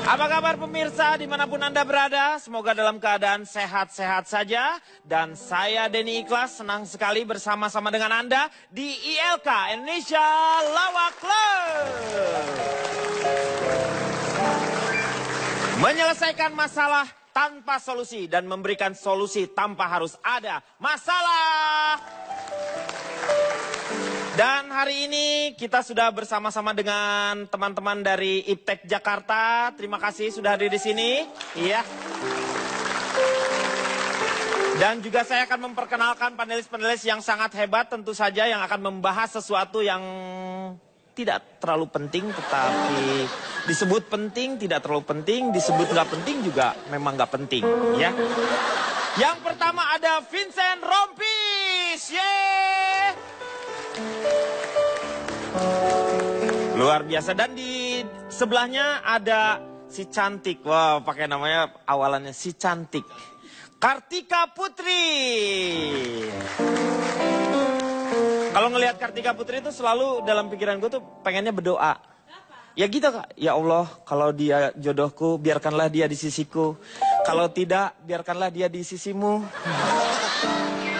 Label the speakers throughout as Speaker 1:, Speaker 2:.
Speaker 1: Apa kabar pemirsa dimanapun Anda berada? Semoga dalam keadaan sehat-sehat saja. Dan saya Denny Ikhlas senang sekali bersama-sama dengan Anda di ILK Indonesia Lawak Club. Menyelesaikan masalah tanpa solusi dan memberikan solusi tanpa harus ada masalah. Dan hari ini kita sudah bersama-sama dengan teman-teman dari IPTEK Jakarta. Terima kasih sudah hadir di sini. Iya. Dan juga saya akan memperkenalkan panelis-panelis yang sangat hebat tentu saja yang akan membahas sesuatu yang tidak terlalu penting tetapi disebut penting, tidak terlalu penting, disebut nggak penting juga memang nggak penting. Ya. Yang pertama ada Vincent Rompis. Yeay! Luar biasa. Dan di sebelahnya ada si cantik. Wah, pakai namanya awalannya si cantik. Kartika Putri. Kalau ngelihat Kartika Putri itu selalu dalam pikiran gue tuh pengennya berdoa. Ya gitu Kak. Ya Allah, kalau dia jodohku, biarkanlah dia di sisiku. Kalau tidak, biarkanlah dia di sisimu.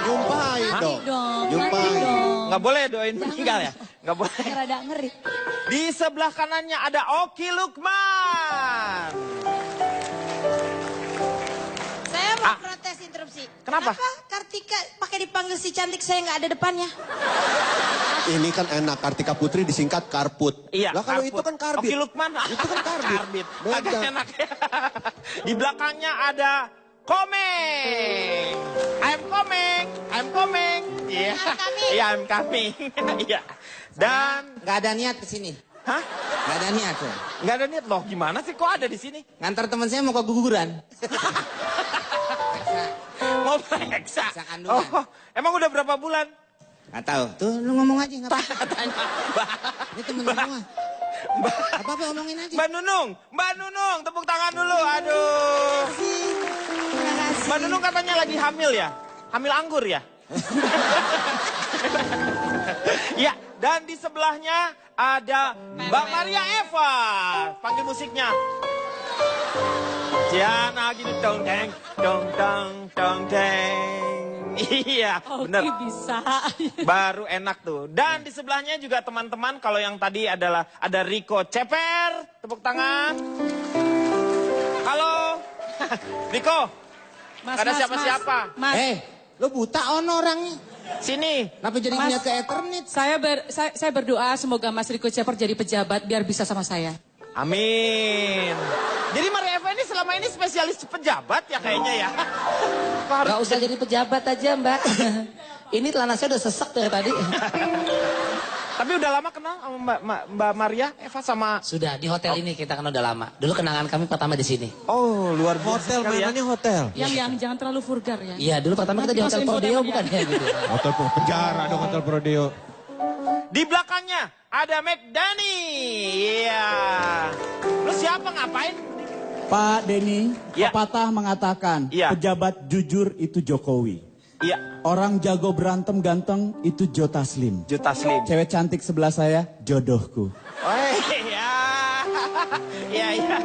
Speaker 2: Jumpain dong. Jumpain.
Speaker 1: Nggak boleh doain meninggal ya? Nggak boleh.
Speaker 3: Rada ngeri.
Speaker 1: Di sebelah kanannya ada Oki Lukman.
Speaker 3: Saya mau protes interupsi.
Speaker 1: Kenapa?
Speaker 3: Kartika pakai dipanggil si cantik saya nggak ada depannya?
Speaker 2: Ini kan enak, Kartika Putri disingkat Karput.
Speaker 1: Iya.
Speaker 2: Lah kalau
Speaker 1: Karput.
Speaker 2: itu kan Karbit.
Speaker 1: Oki Lukman.
Speaker 2: Itu kan Karbit.
Speaker 1: Agak
Speaker 2: Beda.
Speaker 1: enak ya. Di belakangnya ada Komeng. I'm coming. Iya. Iya, I'm coming. Iya. Dan
Speaker 4: Nggak ada niat kesini.
Speaker 1: hah?
Speaker 4: Nggak ada niat tuh.
Speaker 1: Nggak ada niat loh. Gimana sih kok ada di sini?
Speaker 4: Ngantar teman saya mau ke guguran.
Speaker 1: Mau periksa.
Speaker 4: Periksa kandungan.
Speaker 1: Oh, emang udah berapa bulan?
Speaker 4: Nggak tahu. Tuh lu ngomong aja nggak apa-apa.
Speaker 1: Tanya.
Speaker 4: Ini temen semua. Apa-apa omongin aja.
Speaker 1: Mbak Nunung, tepuk tangan dulu. Aduh.
Speaker 3: Terima kasih.
Speaker 1: Mbak Nunung katanya lagi hamil ya? Hamil anggur ya? Ya, dan di sebelahnya ada Mbak Maria Eva. Panggil musiknya. Ciana gitu dong deng, dong deng. Iya, bener.
Speaker 3: Oke bisa.
Speaker 1: Baru enak tuh. Dan di sebelahnya juga teman-teman, kalau yang tadi adalah ada Riko Ceper. Tepuk tangan. Halo. Riko. Gak ada siapa-siapa.
Speaker 3: Mas,
Speaker 4: Lu buta ono orangnya.
Speaker 1: Sini.
Speaker 4: Kenapa jadi
Speaker 3: Mas.
Speaker 4: niat ke Eternit?
Speaker 5: Saya berdoa semoga Mas Riko Ceper jadi pejabat biar bisa sama saya.
Speaker 1: Amin. Jadi Maria Eva ini selama ini spesialis pejabat ya kayaknya ya.
Speaker 6: Gak usah jadi pejabat aja Mbak. Ini celana saya udah sesek dari tadi.
Speaker 1: Tapi udah lama kenal sama Mbak Maria Eva sama...
Speaker 6: Sudah di hotel ini kita kan udah lama. Dulu kenangan kami pertama di sini.
Speaker 1: Oh, luar biasa
Speaker 2: Hotel
Speaker 1: sekali ya.
Speaker 2: mana nih hotel?
Speaker 5: Yang jangan terlalu vulgar ya.
Speaker 6: Iya dulu pertama kita di
Speaker 5: Nanti
Speaker 6: hotel
Speaker 5: masukin
Speaker 6: Prodeo
Speaker 5: foto
Speaker 6: bukan ya gitu.
Speaker 2: Hotel penjara dong, hotel Prodeo.
Speaker 1: Di belakangnya ada McDani. Iya. Lu siapa ngapain?
Speaker 7: Pak Denny,
Speaker 1: Ya.
Speaker 7: pepatah mengatakan
Speaker 1: Ya.
Speaker 7: pejabat jujur itu Jokowi.
Speaker 1: Iya,
Speaker 7: Orang jago berantem ganteng itu Joe Taslim.
Speaker 1: Juta Slim.
Speaker 7: Cewek cantik sebelah saya jodohku.
Speaker 1: Oh iya. Iya, iya.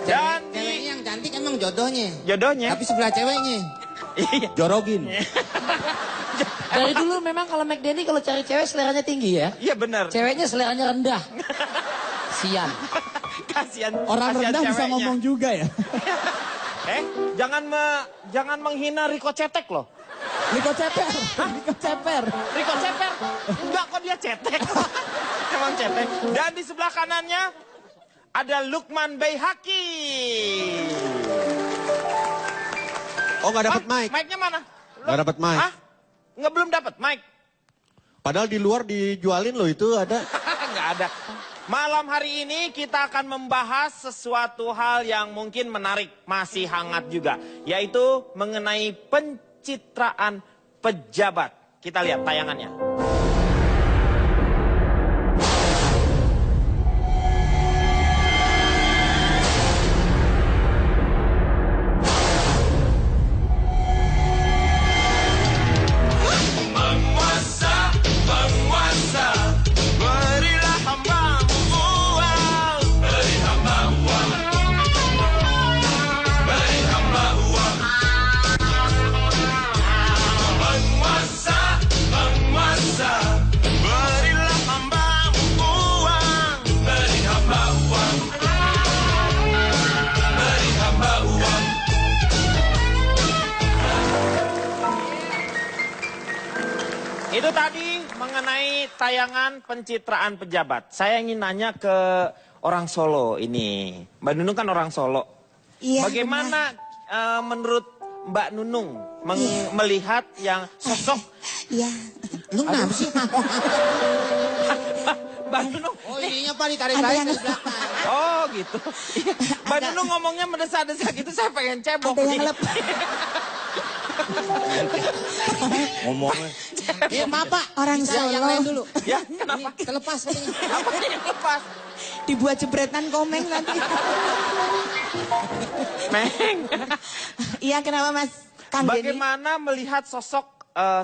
Speaker 1: Dan
Speaker 4: Ceweknya yang cantik emang jodohnya.
Speaker 1: jodohnya.
Speaker 4: Tapi sebelah ceweknya.
Speaker 1: Iya.
Speaker 7: Jorogin.
Speaker 6: Dari dulu memang kalau McDenny kalau cari cewek seleranya tinggi ya.
Speaker 1: Iya benar.
Speaker 6: Ceweknya seleranya rendah. Sian.
Speaker 1: Kasihan.
Speaker 7: Orang
Speaker 1: kasihan
Speaker 7: rendah bisa
Speaker 1: ceweknya.
Speaker 7: ngomong juga ya.
Speaker 1: Jangan menghina Riko Cetek loh.
Speaker 7: Niko Ceper. Niko Ceper.
Speaker 1: Riko Cetek. Enggak kok dia cetek. Emang cetek. Dan di sebelah kanannya ada Lukman Bayhaki.
Speaker 2: Oh nggak dapat mic.
Speaker 1: Mic-nya mana?
Speaker 2: Nggak dapat mic.
Speaker 1: Hah? Nggak belum dapat mic.
Speaker 2: Padahal di luar dijualin loh itu ada.
Speaker 1: Nggak ada. Malam hari ini kita akan membahas sesuatu hal yang mungkin menarik, masih hangat juga, yaitu mengenai pencitraan pejabat. Kita lihat tayangannya. Menguasa Itu tadi mengenai tayangan pencitraan pejabat. Saya ingin nanya ke orang Solo ini. Mbak Nunung kan orang Solo.
Speaker 3: Iya,
Speaker 1: Bagaimana menurut Mbak Nunung melihat yang sosok
Speaker 4: Iya. Lu kenapa sih?
Speaker 1: Mbak Nunung?
Speaker 4: Oh ininya Pak ditarik
Speaker 3: Ada
Speaker 4: balik
Speaker 3: yang-
Speaker 4: dari belakang.
Speaker 1: Oh gitu. Mbak Nunung ngomongnya mendesak-desak gitu, saya pengen cebok.
Speaker 3: Ada yang
Speaker 1: nih.
Speaker 3: lepas.
Speaker 2: Ngomongnya.
Speaker 4: Iya maaf Pak.
Speaker 3: Orang
Speaker 4: Bisa yang
Speaker 3: Solo.
Speaker 4: lain dulu.
Speaker 1: Ya, kenapa?
Speaker 4: Terlepas.
Speaker 1: Apa yang lepas?
Speaker 3: Dibuat jebretan komeng nanti.
Speaker 1: Meng.
Speaker 3: Iya, kenapa Mas Kang Denny?
Speaker 1: Bagaimana melihat sosok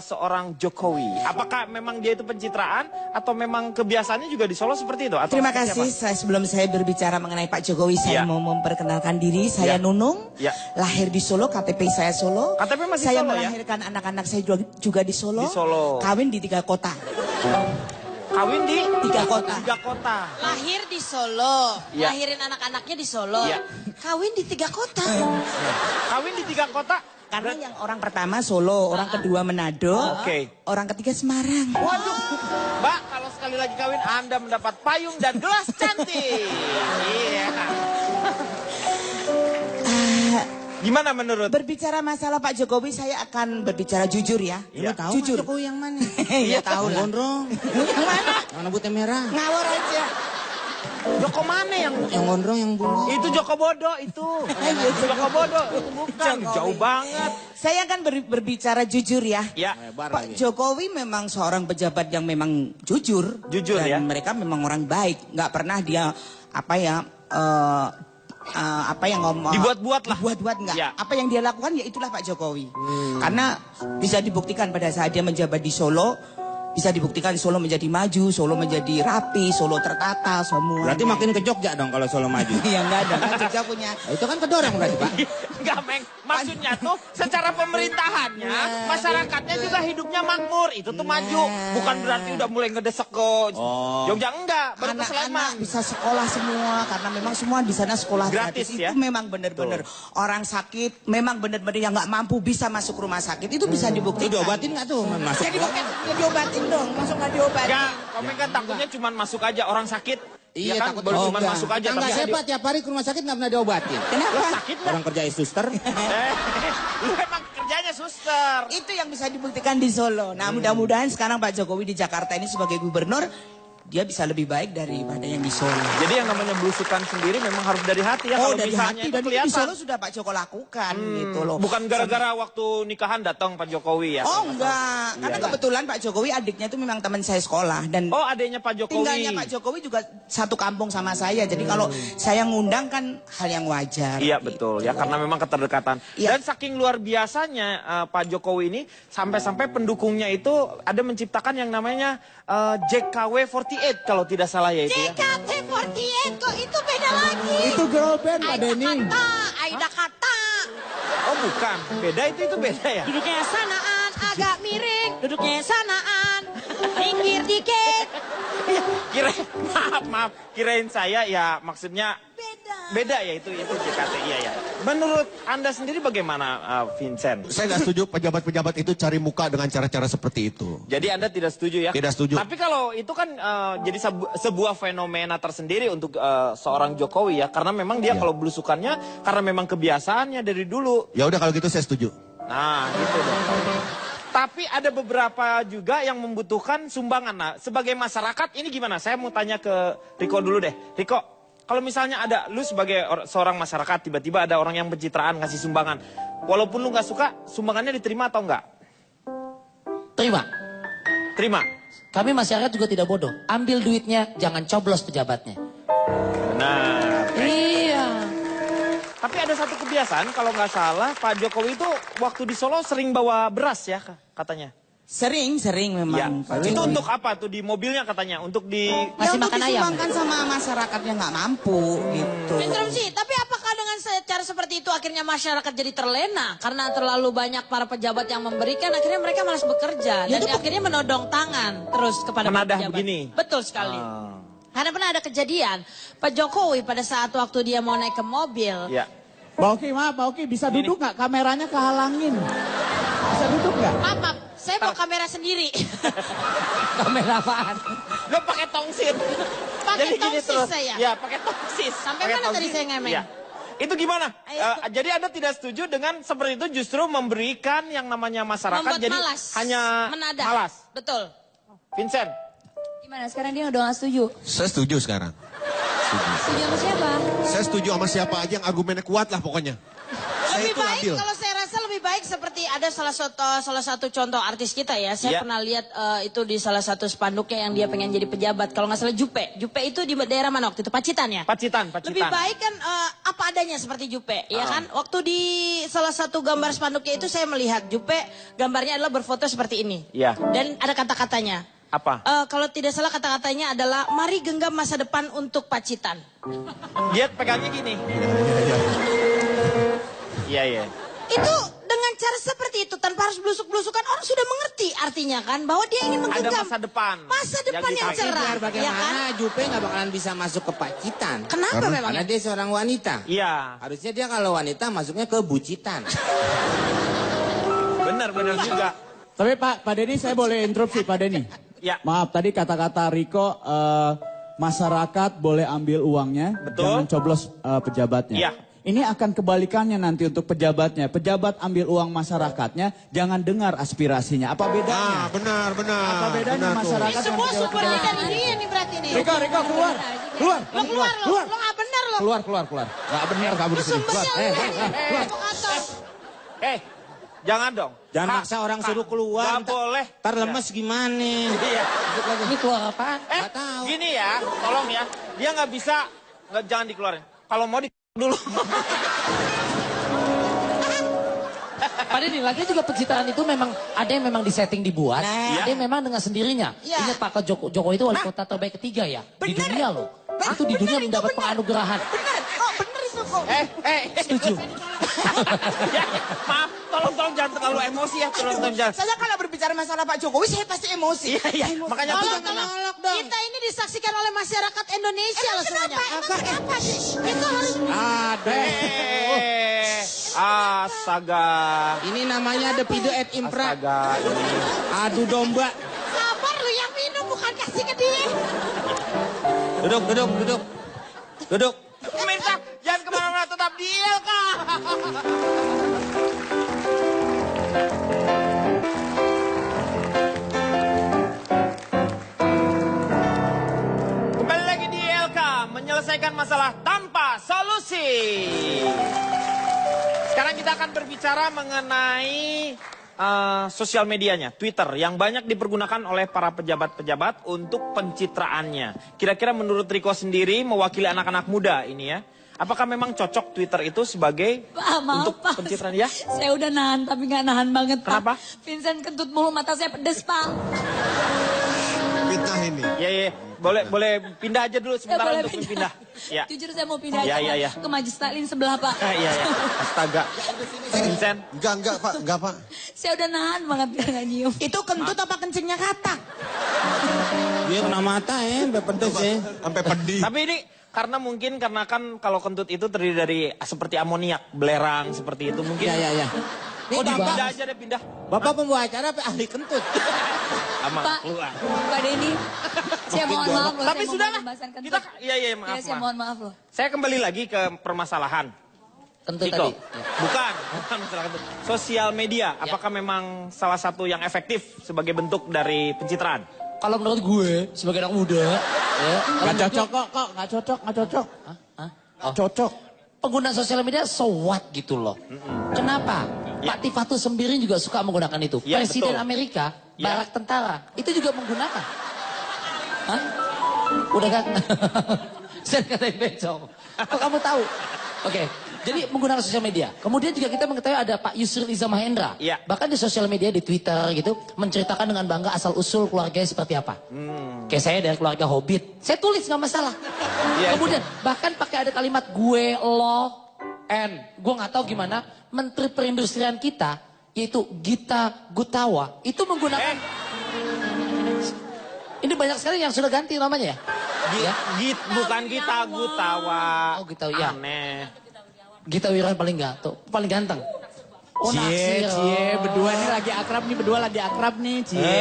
Speaker 1: seorang Jokowi? Apakah memang dia itu pencitraan atau memang kebiasaannya juga di Solo seperti itu? Atau
Speaker 3: Terima
Speaker 1: seperti
Speaker 3: kasih. Sebelum saya berbicara mengenai Pak Jokowi, saya
Speaker 1: Ya.
Speaker 3: mau memperkenalkan diri. Saya
Speaker 1: Ya.
Speaker 3: Nunung,
Speaker 1: Ya.
Speaker 3: lahir di Solo, KTP saya Solo.
Speaker 1: KTP masih
Speaker 3: saya
Speaker 1: Solo, ya?
Speaker 3: melahirkan anak-anak saya juga di Solo.
Speaker 1: Di Solo.
Speaker 3: Kawin di 3 kota.
Speaker 1: Kawin di
Speaker 3: 3 kota.
Speaker 1: 3 kota.
Speaker 3: Lahir di Solo,
Speaker 1: Ya.
Speaker 3: lahirin anak-anaknya di Solo.
Speaker 1: Ya.
Speaker 3: Kawin di 3 kota.
Speaker 1: Kawin di 3 kota.
Speaker 3: Karena yang orang pertama Solo, orang kedua Manado,
Speaker 1: Oke.
Speaker 3: orang ketiga Semarang.
Speaker 1: Waduh, Mbak, kalau sekali lagi kawin Anda mendapat payung dan gelas cantik. Iya. Gimana menurut?
Speaker 3: Berbicara masalah Pak Jokowi, saya akan berbicara jujur ya.
Speaker 1: Iya.
Speaker 4: Lu tahu
Speaker 3: Jujur.
Speaker 4: Mas Jokowi yang mana?
Speaker 3: Iya tahu lah.
Speaker 4: Gondrong.
Speaker 3: Yang mana?
Speaker 4: Yang rambutnya merah.
Speaker 3: Ngawur aja.
Speaker 1: Joko mana yang
Speaker 4: Yang gondrong yang bunga.
Speaker 1: itu Joko Bodo itu. Joko Bodo itu bukan
Speaker 3: Jokowi.
Speaker 1: jauh banget.
Speaker 3: Saya akan berbicara jujur ya.
Speaker 1: Ya.
Speaker 3: Pak Jokowi memang seorang pejabat yang memang jujur.
Speaker 1: Jujur,
Speaker 3: dan
Speaker 1: ya.
Speaker 3: mereka memang orang baik. Nggak pernah dia apa yang ngomong.
Speaker 1: Dibuat-buat lah.
Speaker 3: Dibuat-buat nggak.
Speaker 1: Ya.
Speaker 3: Apa yang dia lakukan ya itulah Pak Jokowi. Karena bisa dibuktikan pada saat dia menjabat di Solo. Bisa dibuktikan Solo menjadi maju, Solo menjadi rapi, Solo tertata semua.
Speaker 4: Berarti makin ke Jogja dong kalau Solo maju.
Speaker 3: Iya nggak ada. Kan Jogja punya.
Speaker 4: Nah, itu kan kedorong berarti Pak.
Speaker 1: Enggak, Meng. Maksudnya tuh secara pemerintahannya, masyarakatnya juga hidupnya makmur. Itu tuh maju. Bukan berarti udah mulai ngedesek ke Jogja. Enggak, baru ke Sleman.
Speaker 3: Anak-anak bisa sekolah semua karena memang semua di sana sekolah
Speaker 1: Gratis,
Speaker 3: gratis.
Speaker 1: ya?
Speaker 3: Itu memang benar-benar orang sakit, memang benar-benar yang nggak mampu bisa masuk rumah sakit itu bisa
Speaker 4: Itu
Speaker 3: dibuktikan.
Speaker 4: diobatin nggak tuh? Masuk.
Speaker 3: Jadi bukan ya diobatin dong, masuk nggak diobatin.
Speaker 1: Enggak, kamu kan takutnya cuma masuk aja orang sakit.
Speaker 4: Iya,
Speaker 1: ya kan,
Speaker 4: takut
Speaker 1: baru cuma
Speaker 4: enggak.
Speaker 1: masuk aja.
Speaker 4: Enggak,
Speaker 1: tapi
Speaker 4: saya
Speaker 1: di-
Speaker 4: Pak tiap hari ke rumah sakit nggak pernah diobatin.
Speaker 3: Kenapa?
Speaker 1: sakit nggak?
Speaker 4: Orang kerja suster.
Speaker 1: Lu emang kerjanya suster.
Speaker 3: Itu yang bisa dibuktikan di Solo. Nah, mudah-mudahan sekarang Pak Jokowi di Jakarta ini sebagai gubernur dia bisa lebih baik daripada yang di Solo.
Speaker 1: Jadi yang namanya belusukan sendiri memang harus dari hati ya.
Speaker 3: Oh,
Speaker 1: Kalau
Speaker 3: dari
Speaker 1: misalnya
Speaker 3: hati
Speaker 1: itu
Speaker 3: dan itu di
Speaker 1: kelihatan.
Speaker 3: Solo sudah Pak Joko lakukan gitu loh.
Speaker 1: Bukan gara-gara waktu nikahan datang Pak Jokowi ya.
Speaker 3: Oh enggak, karena kebetulan Pak Jokowi adiknya itu memang teman saya sekolah dan
Speaker 1: Oh, adanya Pak Jokowi.
Speaker 3: tinggalnya Pak Jokowi juga satu kampung sama saya. Jadi kalau saya ngundang kan hal yang wajar.
Speaker 1: Iya
Speaker 3: gitu.
Speaker 1: betul ya, karena memang keterlekatan.
Speaker 3: Iya.
Speaker 1: Dan saking luar biasanya Pak Jokowi ini sampai-sampai pendukungnya itu ada menciptakan yang namanya JKW48 kalau tidak salah ya itu ya.
Speaker 3: JKT48 kok itu beda lagi.
Speaker 7: Itu girl band Pak Denny.
Speaker 3: Aida kata.
Speaker 1: Oh bukan, beda itu beda ya.
Speaker 3: Duduknya sanaan, agak miring. Duduknya sanaan, minggir dikit.
Speaker 1: Maaf, kirain saya ya maksudnya beda ya itu JKT iya ya. Menurut Anda sendiri bagaimana Vincent?
Speaker 2: Saya nggak setuju pejabat-pejabat itu cari muka dengan cara-cara seperti itu.
Speaker 1: Jadi Anda tidak setuju ya?
Speaker 2: Tidak setuju.
Speaker 1: Tapi kalau itu kan jadi sebuah fenomena tersendiri untuk seorang Jokowi ya. Karena memang dia kalau belusukannya, karena memang kebiasaannya dari dulu.
Speaker 2: Ya udah kalau gitu saya setuju.
Speaker 1: Nah gitu dong. Tapi ada beberapa juga yang membutuhkan sumbangan. Nah sebagai masyarakat ini gimana? Saya mau tanya ke Riko dulu deh. Riko, kalau misalnya ada lu sebagai seorang masyarakat tiba-tiba ada orang yang pencitraan ngasih sumbangan. Walaupun lu nggak suka, sumbangannya diterima atau enggak?
Speaker 6: Terima.
Speaker 1: Terima.
Speaker 6: Kami masyarakat juga tidak bodoh. Ambil duitnya, jangan coblos pejabatnya.
Speaker 1: Benar.
Speaker 6: Iya.
Speaker 1: Tapi ada satu kebiasaan kalau nggak salah Pak Jokowi itu waktu di Solo sering bawa beras ya katanya.
Speaker 3: Sering memang.
Speaker 1: Iya.
Speaker 3: Pak
Speaker 1: Itu
Speaker 3: Jokowi.
Speaker 1: untuk apa tuh di mobilnya katanya? Untuk di
Speaker 6: Ngasih
Speaker 3: untuk
Speaker 6: makan ayam.
Speaker 3: disumbangkan sama masyarakat yang nggak mampu gitu.
Speaker 8: Interupsi, tapi apakah dengan cara seperti itu akhirnya masyarakat jadi terlena? Karena terlalu banyak para pejabat yang memberikan, akhirnya mereka malas bekerja. Dan akhirnya menodong tangan terus kepada para
Speaker 1: Menadah
Speaker 8: pejabat.
Speaker 1: begini.
Speaker 8: Betul sekali. Karena pernah ada kejadian, Pak Jokowi pada saat waktu dia mau naik ke mobil,
Speaker 1: ya.
Speaker 7: Pak Oki, maaf Pak Oki, bisa duduk nggak? Kameranya kehalangin. Bisa duduk nggak?
Speaker 8: maaf, Saya bawa kamera sendiri.
Speaker 6: Kamera apaan?
Speaker 1: Lo pakai tongsit.
Speaker 8: Pakai
Speaker 1: Jadi gini
Speaker 8: tongsis
Speaker 1: terus.
Speaker 8: saya.
Speaker 1: Ya, pakai tongsis.
Speaker 8: Sampai
Speaker 1: Pakai
Speaker 8: mana tadi
Speaker 1: tongsis.
Speaker 8: saya ngemeng?
Speaker 1: Iya. Itu gimana?
Speaker 8: Ayo.
Speaker 1: Jadi Anda tidak setuju dengan seperti itu justru memberikan yang namanya masyarakat
Speaker 8: Membuat
Speaker 1: jadi
Speaker 8: malas.
Speaker 1: hanya
Speaker 8: Menada.
Speaker 1: malas.
Speaker 8: Betul.
Speaker 1: Vincent,
Speaker 5: Gimana sekarang dia udah gak setuju?
Speaker 2: Saya setuju sekarang.
Speaker 5: Setuju sama siapa?
Speaker 2: Saya setuju sama siapa aja yang argumennya kuat lah pokoknya. Saya
Speaker 8: Lebih
Speaker 2: itu
Speaker 8: baik
Speaker 2: adil.
Speaker 8: kalau saya rasa lebih baik seperti ada salah satu contoh artis kita ya. Saya
Speaker 1: Iya.
Speaker 8: pernah lihat itu di salah satu spanduknya yang dia pengen jadi pejabat. Kalau nggak salah Jupe. Jupe itu di daerah mana waktu itu? Pacitan ya?
Speaker 1: Pacitan.
Speaker 8: Lebih baik kan apa adanya seperti Jupe, ya kan? Waktu di salah satu gambar spanduknya itu saya melihat Jupe gambarnya adalah berfoto seperti ini.
Speaker 1: Iya.
Speaker 8: Dan ada kata-katanya.
Speaker 1: Apa?
Speaker 8: Kalau tidak salah kata-katanya adalah mari genggam masa depan untuk Pacitan.
Speaker 1: Dia pegangnya gini. Iya, iya.
Speaker 8: Itu dengan cara seperti itu tanpa harus blusuk-blusukan orang sudah mengerti artinya kan bahwa dia ingin
Speaker 1: Ada
Speaker 8: menggenggam
Speaker 1: masa depan.
Speaker 8: Masa depan yang
Speaker 1: dipakai.
Speaker 8: cerah.
Speaker 4: Biar
Speaker 8: Ya
Speaker 4: bagaimana
Speaker 8: kan?
Speaker 4: Jupe nggak bakalan bisa masuk ke Pacitan.
Speaker 8: Kenapa
Speaker 4: Karena
Speaker 8: memangnya?
Speaker 4: dia seorang wanita.
Speaker 1: Iya.
Speaker 4: Harusnya dia kalau wanita masuknya ke bucitan.
Speaker 1: Benar juga.
Speaker 7: Tapi Pak Denny saya boleh interupsi Pak Denny.
Speaker 1: Ya.
Speaker 7: Maaf tadi kata-kata Riko masyarakat boleh ambil uangnya,
Speaker 1: Betul.
Speaker 7: jangan coblos pejabatnya.
Speaker 1: Iya.
Speaker 7: Ini akan kebalikannya nanti untuk pejabatnya. Pejabat ambil uang masyarakatnya, jangan dengar aspirasinya. Apa bedanya?
Speaker 2: Benar.
Speaker 7: Apa bedanya
Speaker 2: Benar tuh.
Speaker 7: masyarakat
Speaker 8: Ini semua
Speaker 7: dengan
Speaker 8: sumbernya
Speaker 7: pejabat?
Speaker 8: dari dia nih berarti nih.
Speaker 7: Riko keluar. Keluar.
Speaker 8: Lo keluar lo, lo gak benar lo.
Speaker 7: Keluar. Gak benar kamu di sini. Keluar.
Speaker 8: Sumbernya lo. Provokator.
Speaker 1: Jangan dong.
Speaker 4: Jangan maksa orang suruh keluar.
Speaker 1: Gak boleh.
Speaker 4: Ntar lemes gimana?
Speaker 1: Iya.
Speaker 6: Ini keluar apaan?
Speaker 4: Nggak tahu.
Speaker 1: Gini ya, tolong ya. Dia nggak bisa, jangan dikeluarin. Kalau mau dulu.
Speaker 6: Padahal nih, lagi juga pencitraan itu memang ada yang memang disetting dibuat,
Speaker 8: Nah.
Speaker 6: ada yang memang dengan sendirinya.
Speaker 8: Iya.
Speaker 6: Ingat Pak Jokowi itu wali kota terbaik ketiga ya di
Speaker 8: Bener.
Speaker 6: dunia loh.
Speaker 8: Bener,
Speaker 6: Itu di dunia
Speaker 8: bener, itu
Speaker 6: mendapat
Speaker 8: bener.
Speaker 6: penganugerahan.
Speaker 8: Benar, kok benar itu kok.
Speaker 6: Setuju.
Speaker 1: Ya, maaf, tolong jangan terlalu emosi ya. Tolong jangan.
Speaker 3: Saya kalau berbicara masalah Pak Jokowi, saya pasti emosi.
Speaker 1: Iya. Makanya aku
Speaker 8: Tolong,
Speaker 1: jangan.
Speaker 8: tolong. Kita ini disaksikan oleh masyarakat Indonesia loh semuanya. Kenapa sih? Itu harus...
Speaker 1: Astaga.
Speaker 4: Ini namanya depido et impra.
Speaker 1: Astaga.
Speaker 4: Adu domba.
Speaker 8: Sabar lu yang minum, bukan kasih ke dia.
Speaker 4: Duduk.
Speaker 1: Pemirsa, jangan kemana-mana, tetap di ILK. Kembali lagi di ILK, menyelesaikan masalah tanpa solusi. Sekarang kita akan berbicara mengenai sosial medianya, Twitter, yang banyak dipergunakan oleh para pejabat-pejabat untuk pencitraannya. Kira-kira menurut Riko sendiri, mewakili anak-anak muda ini ya, apakah memang cocok Twitter itu sebagai
Speaker 5: Pak, maaf
Speaker 1: untuk
Speaker 5: Pak.
Speaker 1: pencitraan ya?
Speaker 5: Saya udah nahan tapi nggak nahan banget Pak.
Speaker 1: Kenapa?
Speaker 5: Vincent kentut mulu, mata saya pedes Pak.
Speaker 2: Fitnah ini.
Speaker 1: Ya, boleh pindah aja dulu sebentar
Speaker 5: boleh
Speaker 1: untuk pindah. Ya.
Speaker 5: Jujur saya mau pindah
Speaker 1: Ya,
Speaker 5: aja
Speaker 1: ya,
Speaker 5: Pak,
Speaker 1: ya.
Speaker 5: ke Majlis Taklim sebelah Pak.
Speaker 1: Iya. Astaga. Vincent.
Speaker 2: Enggak Pak.
Speaker 5: Saya udah nahan banget biar nggak nyium.
Speaker 3: Itu kentut apa kencingnya katak?
Speaker 4: Dia kena mata ya, sampai pedes ya.
Speaker 2: Sampai pedih.
Speaker 1: Tapi ini karena kan kalau kentut itu terdiri dari seperti amoniak, belerang seperti itu mungkin.
Speaker 4: Ya. Ini
Speaker 1: Oh, pindah
Speaker 4: Bapak,
Speaker 1: aja deh, pindah.
Speaker 4: Bapak pembawa acara apa ahli kentut?
Speaker 1: Sama
Speaker 5: Pak,
Speaker 1: keluar.
Speaker 5: Pak Denny, saya mohon maaf loh.
Speaker 1: Tapi
Speaker 5: saya
Speaker 1: sudah
Speaker 5: mau
Speaker 1: lah.
Speaker 5: pembahasan kentut.
Speaker 1: Kita iya maaf.
Speaker 5: Ya, saya mohon maaf loh.
Speaker 1: Saya kembali lagi ke permasalahan.
Speaker 6: Kentut
Speaker 1: Riko.
Speaker 6: tadi.
Speaker 1: Bukan masalah kentut. Sosial media, apakah memang salah satu yang efektif sebagai bentuk dari pencitraan?
Speaker 6: Kalau menurut gue sebagai anak muda, ya,
Speaker 7: Nggak cocok kok, nggak cocok.
Speaker 6: Oh.
Speaker 7: Cocok.
Speaker 6: Pengguna sosial media so what gitu loh. Kenapa?
Speaker 1: Ya.
Speaker 6: Pak Tifatu Sembiring juga suka menggunakan itu.
Speaker 1: Ya,
Speaker 6: Presiden
Speaker 1: betul.
Speaker 6: Amerika,
Speaker 1: Ya.
Speaker 6: barak tentara, itu juga menggunakan. Hah? Udah kan? Saya katain bencong. Kok kamu tahu? Oke, jadi menggunakan sosial media. Kemudian juga kita mengetahui ada Pak Yusril Iza Mahendra.
Speaker 1: Ya.
Speaker 6: Bahkan di sosial media, di Twitter gitu, menceritakan dengan bangga asal-usul keluarganya seperti apa. Kayak saya dari keluarga Hobbit. Saya tulis nggak masalah.
Speaker 1: Iya,
Speaker 6: Kemudian bahkan pakai ada kalimat gue, lo, gue nggak tahu gimana Menteri Perindustrian kita yaitu Gita Gutawa itu menggunakan ini banyak sekali yang sudah ganti namanya ya. Ya?
Speaker 1: Bukan Gita Gutawa.
Speaker 6: Oh, Gita, ya.
Speaker 1: Aneh.
Speaker 6: Gita Wirjawan paling ganteng. Oh, naksir.
Speaker 7: Cie, berdua nih lagi akrab nih, Cie.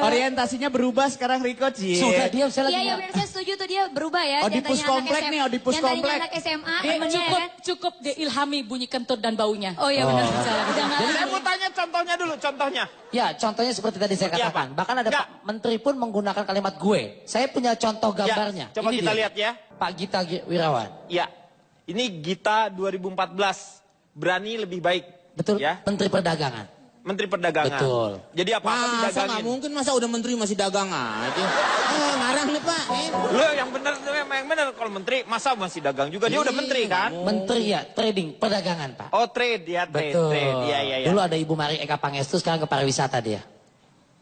Speaker 7: Orientasinya berubah sekarang Riko, Cie.
Speaker 6: Sudah dia saya lagi.
Speaker 9: Iya, benar, saya setuju tuh dia berubah ya.
Speaker 7: Oedipus komplek nih, Oedipus
Speaker 9: Yang tadinya
Speaker 7: komplek.
Speaker 9: anak SMA,
Speaker 5: Dia
Speaker 9: temennya ya kan.
Speaker 5: cukup diilhami bunyi kentut dan baunya.
Speaker 9: Oh iya benar. Jangan.
Speaker 1: Saya mau tanya contohnya dulu, contohnya.
Speaker 6: Ya, contohnya seperti tadi saya
Speaker 1: Seperti
Speaker 6: katakan.
Speaker 1: apa?
Speaker 6: Bahkan ada
Speaker 1: Enggak.
Speaker 6: Pak Menteri pun menggunakan kalimat gue. Saya punya contoh gambarnya.
Speaker 1: Ya, coba
Speaker 6: Ini
Speaker 1: kita
Speaker 6: dia.
Speaker 1: lihat ya.
Speaker 6: Pak Gita Wirawan.
Speaker 1: Ya, ini Gita 2014. Berani lebih baik.
Speaker 6: Betul,
Speaker 1: Ya,
Speaker 6: Menteri Perdagangan.
Speaker 1: Menteri Perdagangan.
Speaker 6: Betul.
Speaker 1: Jadi apa-apa
Speaker 4: Masa nggak
Speaker 1: didagangin.
Speaker 4: mungkin, masa udah menteri masih dagang aja. Ngarang nih Pak.
Speaker 1: Lo yang benar, yang benar. Kalau menteri, masa masih dagang juga? Dia udah menteri kan?
Speaker 6: Menteri ya, trading, perdagangan Pak.
Speaker 1: Oh, trade ya, trade.
Speaker 6: Betul.
Speaker 1: Trade. Iya, iya, iya.
Speaker 6: Dulu ada Ibu Mari Eka Pangestu, sekarang ke pariwisata dia.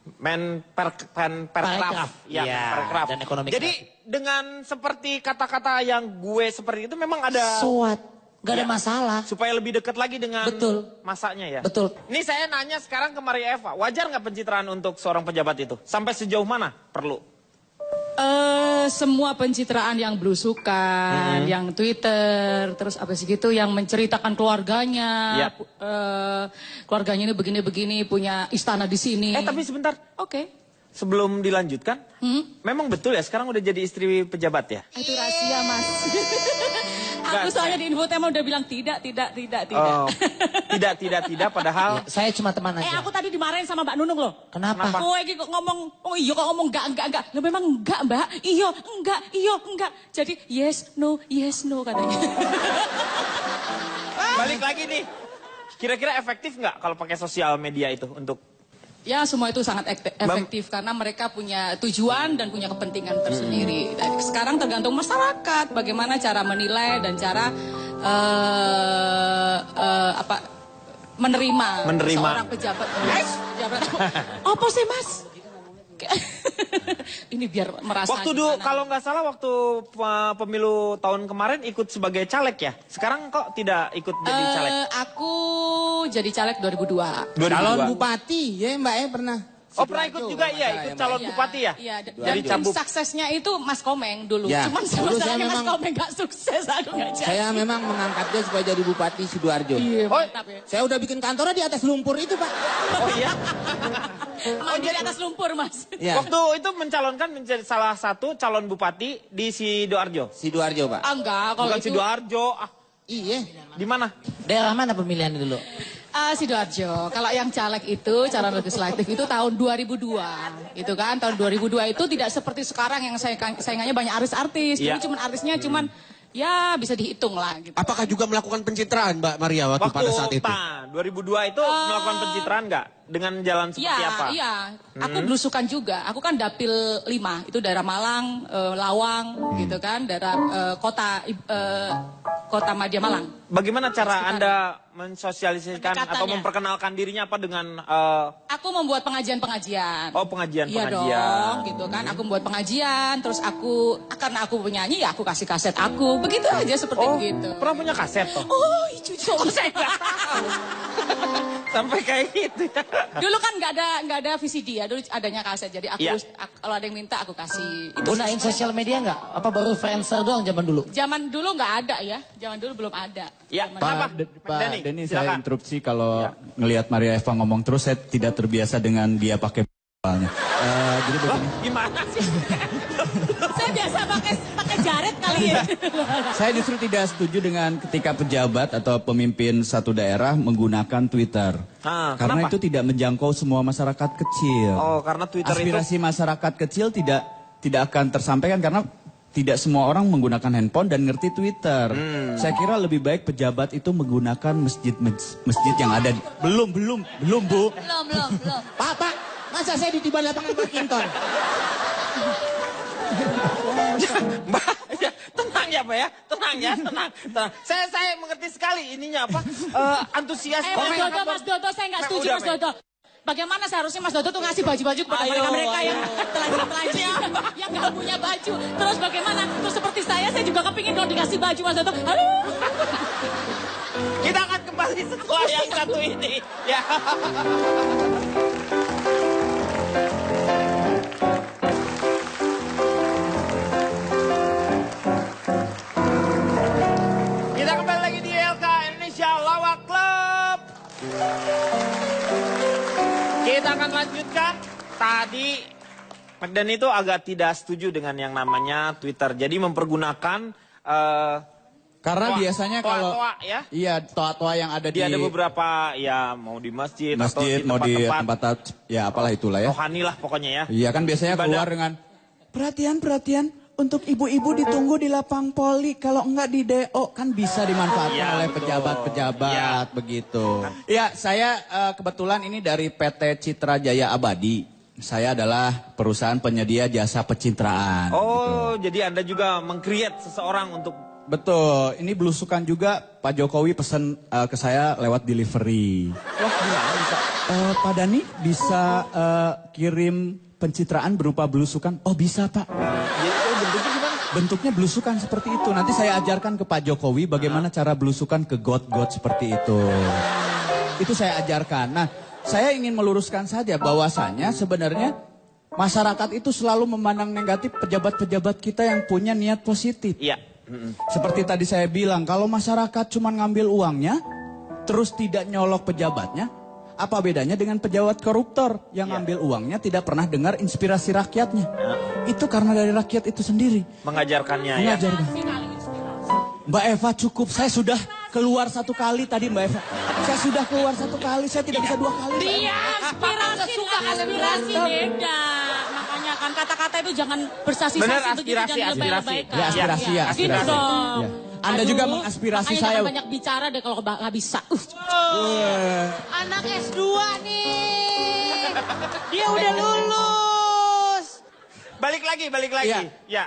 Speaker 1: Perkraf.
Speaker 6: Parekraf.
Speaker 1: Ya,
Speaker 6: Iya,
Speaker 1: Parekraf.
Speaker 6: dan ekonomi
Speaker 1: Jadi dengan seperti kata-kata yang gue seperti itu memang ada
Speaker 6: Suat. Gak ada
Speaker 1: Ya.
Speaker 6: masalah.
Speaker 1: supaya lebih dekat lagi dengan
Speaker 6: Betul.
Speaker 1: masanya ya.
Speaker 6: Betul.
Speaker 1: Ini saya nanya sekarang ke Maria Eva, wajar nggak pencitraan untuk seorang pejabat itu? Sampai sejauh mana perlu?
Speaker 5: Semua pencitraan yang belusukan, yang Twitter, terus apa sih gitu, yang menceritakan keluarganya,
Speaker 1: Ya.
Speaker 5: Keluarganya ini begini-begini, punya istana di sini.
Speaker 1: Tapi sebentar,
Speaker 5: Oke.
Speaker 1: sebelum dilanjutkan, memang betul ya sekarang udah jadi istri pejabat ya?
Speaker 5: Itu rahasia, Mas. Aku
Speaker 1: Enggak,
Speaker 5: soalnya di infotainment udah bilang tidak.
Speaker 1: Oh, tidak, padahal
Speaker 6: Saya cuma teman aja.
Speaker 5: Aku tadi dimarahin sama Mbak Nunung loh.
Speaker 6: Kenapa?
Speaker 5: Oh, iki kok ngomong, oh iya kok ngomong enggak. Loh memang enggak, Mbak. Iya, enggak. Jadi yes, no katanya.
Speaker 1: balik lagi nih. Kira-kira efektif nggak kalau pakai sosial media itu untuk
Speaker 5: Ya, semua itu sangat efektif karena mereka punya tujuan dan punya kepentingan tersendiri. Dan sekarang tergantung masyarakat bagaimana cara menilai dan cara menerima seorang pejabat. Apa sih, Mas? Ini biar merasa
Speaker 1: waktu dulu
Speaker 5: gimana.
Speaker 1: kalau nggak salah waktu pemilu tahun kemarin ikut sebagai caleg ya. Sekarang kok tidak ikut jadi caleg?
Speaker 5: Aku jadi caleg 2002.
Speaker 1: 2002.
Speaker 4: Calon bupati ya Mbak pernah.
Speaker 1: Oh pernah ikut juga iya, ikut calon bupati ya?
Speaker 5: Iya,
Speaker 1: Dari
Speaker 5: dan
Speaker 1: Cambuk.
Speaker 5: suksesnya itu Mas Komeng dulu.
Speaker 4: Ya,
Speaker 5: Cuman
Speaker 4: dulu saya
Speaker 5: masalahnya Mas
Speaker 4: memang-
Speaker 5: Komeng gak sukses, aku gak jadi.
Speaker 4: Saya memang mengangkatnya supaya jadi bupati Sidoarjo.
Speaker 5: Iya,
Speaker 1: Oh,
Speaker 5: mantap ya.
Speaker 4: Saya udah bikin kantornya di atas lumpur itu Pak.
Speaker 1: Oh iya.
Speaker 5: Mandi di atas lumpur, Mas.
Speaker 4: Ya.
Speaker 1: Waktu itu mencalonkan menjadi salah satu calon bupati di Sidoarjo.
Speaker 4: Sidoarjo Pak.
Speaker 5: Ah, enggak, kalau
Speaker 1: Bukan
Speaker 5: itu
Speaker 1: Sidoarjo.
Speaker 4: Iya.
Speaker 1: Di mana?
Speaker 6: Daerah mana pemilihan dulu?
Speaker 5: Sidoarjo. Kalau yang caleg itu, calon legislatif itu tahun 2002. Itu kan, tahun 2002 itu tidak seperti sekarang yang saingannya banyak artis-artis. Dulu
Speaker 1: Iya.
Speaker 5: cuman artisnya cuman ya bisa dihitung lah gitu.
Speaker 2: Apakah juga melakukan pencitraan Mbak Maria waktu pada saat itu?
Speaker 1: 2002 itu melakukan pencitraan nggak? Dengan jalan seperti apa?
Speaker 5: Iya. Aku belusukan juga. Aku kan dapil 5. Itu daerah Malang, Lawang, gitu kan. Daerah kota Madya Malang.
Speaker 1: Bagaimana cara Anda mensosialisasikan atau
Speaker 5: Pendekatannya.
Speaker 1: memperkenalkan dirinya apa dengan
Speaker 5: Aku membuat pengajian-pengajian.
Speaker 1: Oh, pengajian-pengajian.
Speaker 5: Iya dong, gitu kan. Aku membuat pengajian, terus karena aku penyanyi ya aku kasih kaset aku. Begitu aja seperti begitu.
Speaker 1: pernah punya kaset toh?
Speaker 5: Oh, cucu saya nggak tahu.
Speaker 1: Sampai kayak gitu ya.
Speaker 5: Dulu kan nggak ada VCD ya, dulu adanya kaset. Jadi
Speaker 1: Iya.
Speaker 5: kalau ada yang minta aku kasih. Itu
Speaker 6: Gunain sosial media nggak? Apa baru Friendster doang zaman dulu?
Speaker 5: zaman dulu nggak ada ya, zaman dulu belum ada.
Speaker 1: Ya,
Speaker 5: Zaman
Speaker 1: kenapa?
Speaker 7: Pak
Speaker 1: Denny,
Speaker 7: Denny,
Speaker 1: silakan.
Speaker 7: saya interupsi kalau ngelihat Maria Eva ngomong terus, saya tidak terbiasa dengan dia pakai soalnya. Jadi begini,
Speaker 1: Gimana sih?
Speaker 5: Saya biasa pakai jaret kali ya.
Speaker 7: saya justru tidak setuju dengan ketika pejabat atau pemimpin satu daerah menggunakan Twitter. Karena
Speaker 1: kenapa?
Speaker 7: itu tidak menjangkau semua masyarakat kecil.
Speaker 1: Oh, karena Twitter
Speaker 7: Aspirasi masyarakat kecil tidak akan tersampaikan karena tidak semua orang menggunakan handphone dan ngerti Twitter. Saya kira lebih baik pejabat itu menggunakan masjid yang ada. Belum Bu.
Speaker 9: Belum.
Speaker 4: Pak, masa saya ditiban lapangan badminton?
Speaker 1: Mbak, ya, tenang ya Pak ya, tenang. Saya mengerti sekali ininya apa, antusias.
Speaker 5: Mas Dodo, saya nggak setuju Mas Dodo. Bagaimana seharusnya Mas Dodo tuh ngasih baju-baju kepada mereka yang telanjang yang nggak punya baju. Terus bagaimana? Terus seperti saya juga kepingin kalau dikasih baju Mas Dodo. Aduh.
Speaker 1: Kita akan kembali setelah yang satu ini. Ya. Kita kembali lagi di LK Indonesia Lawak Club. tadi Magdan itu agak tidak setuju dengan yang namanya Twitter. Jadi mempergunakan
Speaker 7: Karena biasanya kalau
Speaker 1: toa ya.
Speaker 7: iya toa-toa yang ada
Speaker 1: Dia ada beberapa ya mau di masjid, atau di
Speaker 7: mau di
Speaker 1: tempat-tempat
Speaker 7: tempat ya apalah itulah ya.
Speaker 1: rohani lah pokoknya ya.
Speaker 7: Iya kan biasanya
Speaker 1: Ibadah.
Speaker 7: keluar dengan perhatian untuk ibu-ibu ditunggu di lapang poli, kalau enggak di DO kan bisa dimanfaatkan
Speaker 1: Iya,
Speaker 7: oleh
Speaker 1: betul.
Speaker 7: pejabat-pejabat begitu. Iya, saya kebetulan ini dari PT Citra Jaya Abadi. Saya adalah perusahaan penyedia jasa pencitraan.
Speaker 1: Oh, jadi Anda juga meng-create seseorang untuk
Speaker 7: Betul, ini belusukan juga Pak Jokowi pesan ke saya lewat delivery.
Speaker 1: wah gimana bisa?
Speaker 7: Pak Dani bisa kirim pencitraan berupa belusukan? Oh bisa Pak.
Speaker 1: Jadi itu bentuknya gimana?
Speaker 7: Bentuknya belusukan seperti itu. Nanti saya ajarkan ke Pak Jokowi bagaimana cara belusukan ke god-god seperti itu. Itu saya ajarkan. Nah, saya ingin meluruskan saja bahwasanya sebenarnya masyarakat itu selalu memandang negatif pejabat-pejabat kita yang punya niat positif.
Speaker 1: Iya.
Speaker 7: Seperti tadi saya bilang, kalau masyarakat cuma ngambil uangnya, terus tidak nyolok pejabatnya, apa bedanya dengan pejabat koruptor yang ngambil uangnya tidak pernah dengar inspirasi rakyatnya? Itu karena dari rakyat itu sendiri.
Speaker 1: Mengajarkannya ya.
Speaker 7: Mengajarkan. Mbak Eva cukup, saya sudah keluar 1 kali tadi Mbak Eva. Saya sudah keluar 1 kali, saya tidak bisa 2 kali.
Speaker 5: Dia aspirasi beda. Makanya kan kata-kata itu jangan bersasi-sasi
Speaker 1: Benar,
Speaker 5: begitu
Speaker 1: aspirasi,
Speaker 5: dan
Speaker 1: aspirasi.
Speaker 5: lebay-lebay.
Speaker 7: Ya, aspirasi, ya,
Speaker 5: Gitu
Speaker 7: aspirasi.
Speaker 5: dong.
Speaker 7: Ya. Anda juga mengaspirasi
Speaker 5: makanya
Speaker 7: saya.
Speaker 5: jangan banyak bicara deh kalau nggak bisa.
Speaker 8: Anak S2 nih. Dia udah lulus.
Speaker 1: Balik lagi.
Speaker 7: Iya.
Speaker 1: Ya.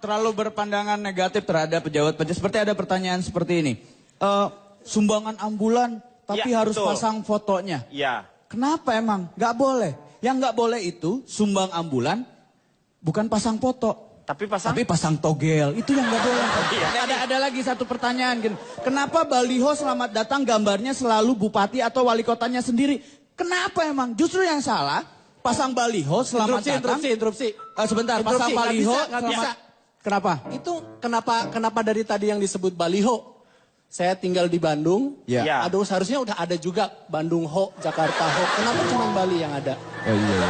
Speaker 7: Terlalu berpandangan negatif terhadap pejabat-pejabat. Seperti ada pertanyaan seperti ini. Sumbangan ambulan tapi
Speaker 1: Ya,
Speaker 7: harus
Speaker 1: betul.
Speaker 7: pasang fotonya.
Speaker 1: Ya.
Speaker 7: Kenapa emang? Gak boleh. Yang gak boleh itu sumbang ambulan bukan pasang foto.
Speaker 1: Tapi pasang
Speaker 7: Tapi pasang togel. Itu yang gak boleh.
Speaker 1: Iya.
Speaker 7: Ada lagi satu pertanyaan. Gini. Kenapa baliho selamat datang gambarnya selalu bupati atau wali kotanya sendiri? Kenapa emang? Justru yang salah pasang baliho selamat datang.
Speaker 4: Interupsi.
Speaker 7: Sebentar,
Speaker 4: Interupsi,
Speaker 7: pasang
Speaker 4: nggak
Speaker 7: baliho
Speaker 4: bisa, nggak
Speaker 7: selamat.
Speaker 4: bisa.
Speaker 7: Kenapa?
Speaker 4: Itu kenapa dari tadi yang disebut baliho? Saya tinggal di Bandung.
Speaker 7: Ya.
Speaker 1: Ya.
Speaker 4: Aduh, seharusnya udah ada juga Bandung Ho, Jakarta Ho. Kenapa cuma Bali yang ada?
Speaker 7: Oh iya.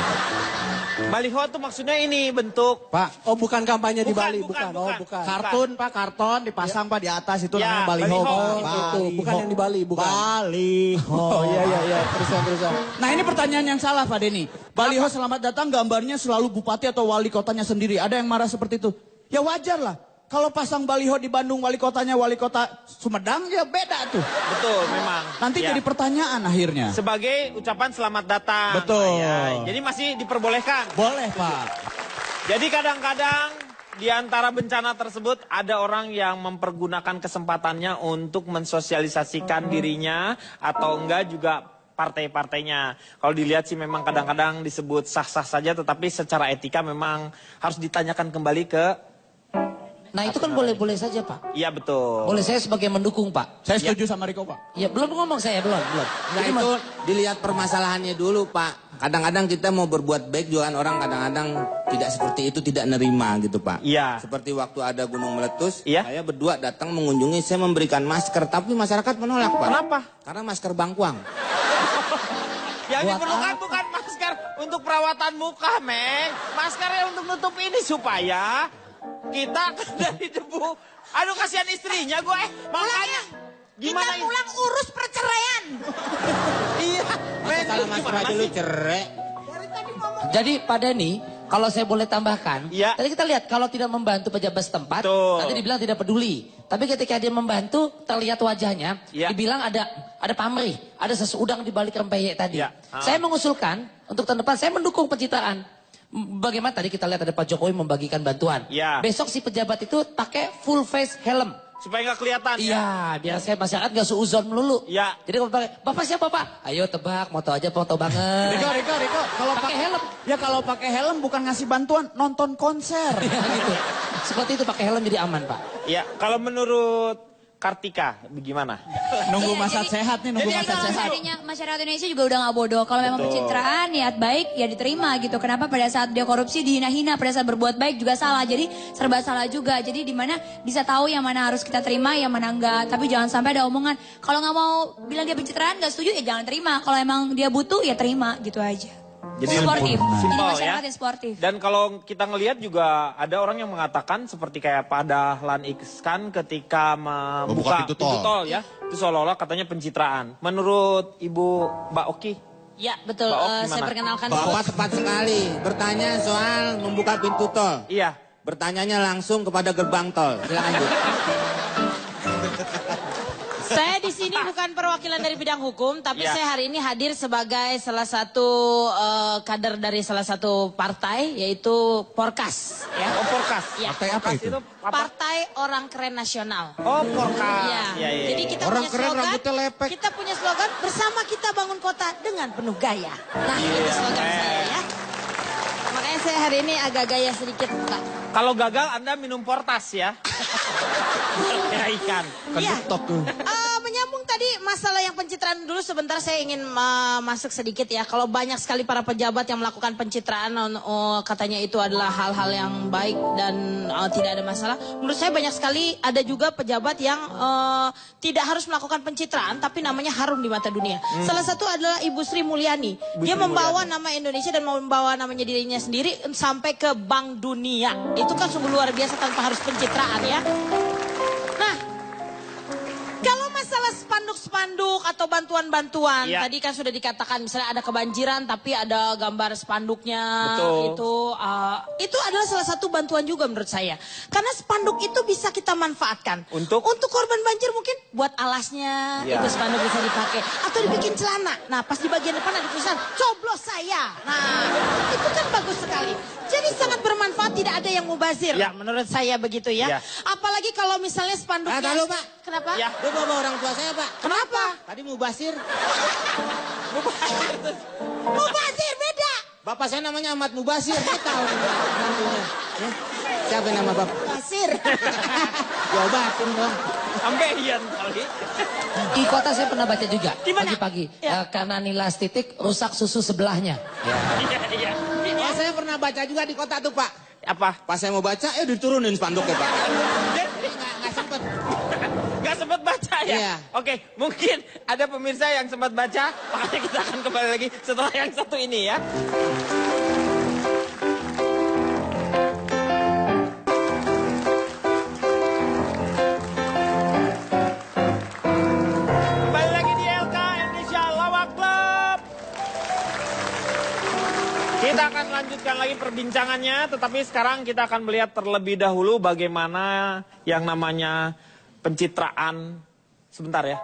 Speaker 1: baliho tuh maksudnya ini bentuk
Speaker 7: Pak,
Speaker 4: Oh, bukan kampanye di
Speaker 1: Bukan,
Speaker 4: Bali,
Speaker 1: bukan,
Speaker 4: bukan. Oh,
Speaker 1: bukan.
Speaker 4: bukan.
Speaker 7: kartun Pak, karton dipasang Pak di atas itu
Speaker 1: Ya,
Speaker 7: namanya baliho.
Speaker 1: baliho.
Speaker 7: Pak.
Speaker 4: Oh, gitu. Bukan yang di Bali, bukan.
Speaker 7: Baliho.
Speaker 4: Oh, iya. Terusan.
Speaker 7: Nah ini pertanyaan yang salah Pak Denny. Baliho selamat datang gambarnya selalu bupati atau wali kotanya sendiri. Ada yang marah seperti itu. Ya wajar lah. Kalau pasang baliho di Bandung wali kotanya wali kota Sumedang ya beda tuh.
Speaker 1: betul memang.
Speaker 7: Nanti
Speaker 1: Ya.
Speaker 7: jadi pertanyaan akhirnya.
Speaker 1: Sebagai ucapan selamat datang.
Speaker 7: Betul.
Speaker 1: Ya, jadi masih diperbolehkan.
Speaker 7: Boleh Pak.
Speaker 1: Jadi kadang-kadang di antara bencana tersebut ada orang yang mempergunakan kesempatannya untuk mensosialisasikan dirinya atau enggak juga partai-partainya. Kalau dilihat sih memang kadang-kadang disebut sah-sah saja tetapi secara etika memang harus ditanyakan kembali ke
Speaker 6: Nah itu kan boleh-boleh saja Pak.
Speaker 1: iya betul.
Speaker 6: Boleh saya sebagai mendukung Pak.
Speaker 7: Saya setuju sama Riko Pak.
Speaker 6: Ya belum ngomong saya, belum.
Speaker 10: Nah
Speaker 6: Jadi,
Speaker 10: itu dilihat permasalahannya dulu Pak. Kadang-kadang kita mau berbuat baik juga kan orang kadang-kadang tidak seperti itu, tidak nerima gitu Pak.
Speaker 1: Iya.
Speaker 10: Seperti waktu ada gunung meletus,
Speaker 1: Iya.
Speaker 10: saya berdua datang mengunjungi, saya memberikan masker. Tapi masyarakat menolak Pak.
Speaker 1: Kenapa?
Speaker 10: Karena masker bangkuang.
Speaker 1: Yang diperlukan bukan masker untuk perawatan muka, Meng. Maskernya untuk nutup ini supaya kita dari debu. Aduh kasihan istrinya gue. Makanya gimana
Speaker 8: Kita pulang urus perceraian.
Speaker 1: Iya. Meng,
Speaker 10: Kalau masker
Speaker 1: gimana
Speaker 10: aja lu
Speaker 1: sih?
Speaker 10: cerai.
Speaker 6: Jadi Pak Denny, kalau saya boleh tambahkan,
Speaker 1: Iya.
Speaker 6: tadi kita lihat kalau tidak membantu pejabat setempat,
Speaker 1: Betul.
Speaker 6: nanti dibilang tidak peduli. Tapi ketika dia membantu, terlihat wajahnya,
Speaker 1: Iya.
Speaker 6: dibilang ada pamrih, ada seseudang di balik rempeyek tadi.
Speaker 1: Iya.
Speaker 6: Saya mengusulkan untuk tahun depan, saya mendukung pencitraan. Bagaimana tadi kita lihat ada Pak Jokowi membagikan bantuan.
Speaker 1: Iya.
Speaker 6: Besok si pejabat itu pakai full face helm.
Speaker 1: Supaya nggak kelihatan ya.
Speaker 6: Iya, biar saya masyarakat gak suuzon melulu.
Speaker 1: Iya.
Speaker 6: Jadi kalau pakai, Bapak siapa Pak? Ayo tebak, moto aja foto banget.
Speaker 7: Riko, kalau
Speaker 6: Pakai helm.
Speaker 7: Ya kalau pakai helm bukan ngasih bantuan, nonton konser.
Speaker 6: Ya, gitu. Seperti itu pakai helm jadi aman Pak.
Speaker 1: Iya. Kalau menurut Kartika, bagaimana?
Speaker 7: Nunggu
Speaker 9: Iya,
Speaker 7: masa
Speaker 9: jadi-
Speaker 7: sehat nih, nunggu
Speaker 9: Jadi
Speaker 7: masa
Speaker 9: kalau
Speaker 7: sehat.
Speaker 9: seandainya masyarakat Indonesia juga udah gak bodoh. Kalau memang
Speaker 1: Betul.
Speaker 9: pencitraan, niat baik ya diterima gitu. Kenapa pada saat dia korupsi dihina-hina, pada saat berbuat baik juga salah. Jadi serba salah juga. Jadi dimana bisa tahu yang mana harus kita terima, yang mana enggak. Tapi jangan sampai ada omongan, kalau nggak mau bilang dia pencitraan, nggak setuju ya jangan terima. Kalau emang dia butuh ya terima gitu aja.
Speaker 1: Jadi
Speaker 9: Sportif. Ini
Speaker 1: simpel
Speaker 9: masyarakat
Speaker 1: ya.
Speaker 9: yang sportif.
Speaker 1: Dan kalau kita ngelihat juga ada orang yang mengatakan seperti kayak Pak Dahlan Iskan ketika membuka
Speaker 2: pintu tol.
Speaker 1: ya. Itu seolah-olah katanya pencitraan. Menurut Ibu Mbak Oki?
Speaker 8: Ya betul,
Speaker 1: Mbak Ok,
Speaker 8: saya
Speaker 1: gimana?
Speaker 8: perkenalkan.
Speaker 10: Bapak tepat sekali. Bertanya soal membuka pintu tol.
Speaker 1: Iya.
Speaker 10: Bertanyanya langsung kepada gerbang tol. Silakan Bu.
Speaker 8: Saya di sini bukan perwakilan dari bidang hukum, tapi
Speaker 1: Ya.
Speaker 8: saya hari ini hadir sebagai salah satu kader dari salah satu partai, yaitu Porkas. Ya.
Speaker 1: Oh, Porkas.
Speaker 8: Ya.
Speaker 2: Partai apa
Speaker 1: Porkas
Speaker 2: itu?
Speaker 1: apa?
Speaker 8: Partai Orang Keren Nasional.
Speaker 1: Oh, Porkas.
Speaker 8: Ya.
Speaker 1: Iya, iya,
Speaker 8: Jadi
Speaker 1: iya.
Speaker 8: kita
Speaker 2: Orang
Speaker 8: punya
Speaker 2: keren,
Speaker 8: slogan,
Speaker 2: rambutnya lepek.
Speaker 8: kita punya slogan bersama kita bangun kota dengan penuh gaya. Nah, itu slogan saya ya. Makanya saya hari ini agak gaya sedikit, Pak.
Speaker 1: Kalau gagal Anda minum Portas ya. Ya ikan.
Speaker 8: Iya.
Speaker 2: Ketok tuh.
Speaker 8: Menyambung tadi masalah yang pencitraan dulu sebentar saya ingin masuk sedikit ya. Kalau banyak sekali para pejabat yang melakukan pencitraan katanya itu adalah hal-hal yang baik dan tidak ada masalah. Menurut saya banyak sekali ada juga pejabat yang tidak harus melakukan pencitraan tapi namanya harum di mata dunia. Salah satu adalah Ibu Sri Mulyani. Dia membawa nama Indonesia dan membawa namanya dirinya sendiri sampai ke Bank Dunia. Itu kan sungguh luar biasa tanpa harus pencitraan ya. Nah, kalau masalah spanduk-spanduk atau bantuan-bantuan,
Speaker 1: Iya.
Speaker 8: tadi kan sudah dikatakan misalnya ada kebanjiran tapi ada gambar spanduknya,
Speaker 1: Betul.
Speaker 8: itu adalah salah satu bantuan juga menurut saya. Karena spanduk itu bisa kita manfaatkan.
Speaker 1: Untuk
Speaker 8: korban banjir mungkin buat alasnya,
Speaker 1: Iya.
Speaker 8: itu spanduk bisa dipakai. Atau dibikin celana. Nah, pas di bagian depan ada tulisan, coblos saya. Nah, itu kan bagus sekali. Jadi sangat bermanfaat, tidak ada yang mubazir.
Speaker 1: Ya.
Speaker 8: Menurut saya begitu ya.
Speaker 1: Ya.
Speaker 8: Apalagi kalau misalnya spanduknya...
Speaker 10: Tahu Pak.
Speaker 8: Kenapa?
Speaker 1: Ya.
Speaker 10: Dia bawa orang tua saya Pak.
Speaker 8: Kenapa?
Speaker 10: Tadi mau basir.
Speaker 8: Mubazir beda.
Speaker 10: Bapak saya namanya Ahmad Mubasir. Dia tahu namanya. Ya. Siapa nama Bapak?
Speaker 8: Basir.
Speaker 10: Diobatin dong.
Speaker 1: ambeien kali.
Speaker 6: Di kota saya pernah baca juga.
Speaker 8: Di mana?
Speaker 6: Pagi-pagi.
Speaker 8: Ya.
Speaker 6: Karena nilas titik rusak susu sebelahnya.
Speaker 1: Iya, iya.
Speaker 10: Oh, saya pernah baca juga di kota tuh Pak.
Speaker 1: Apa?
Speaker 10: Pas saya mau baca, diturunin spanduknya Pak. Nggak sempet.
Speaker 1: Gak sempat baca ya?
Speaker 10: Iya.
Speaker 1: Oke, mungkin ada pemirsa yang sempat baca, makanya kita akan kembali lagi setelah yang satu ini ya. Kembali lagi di LK Indonesia Lawak Club. Kita akan lanjutkan lagi perbincangannya, tetapi sekarang kita akan melihat terlebih dahulu bagaimana yang namanya pencitraan. Sebentar ya.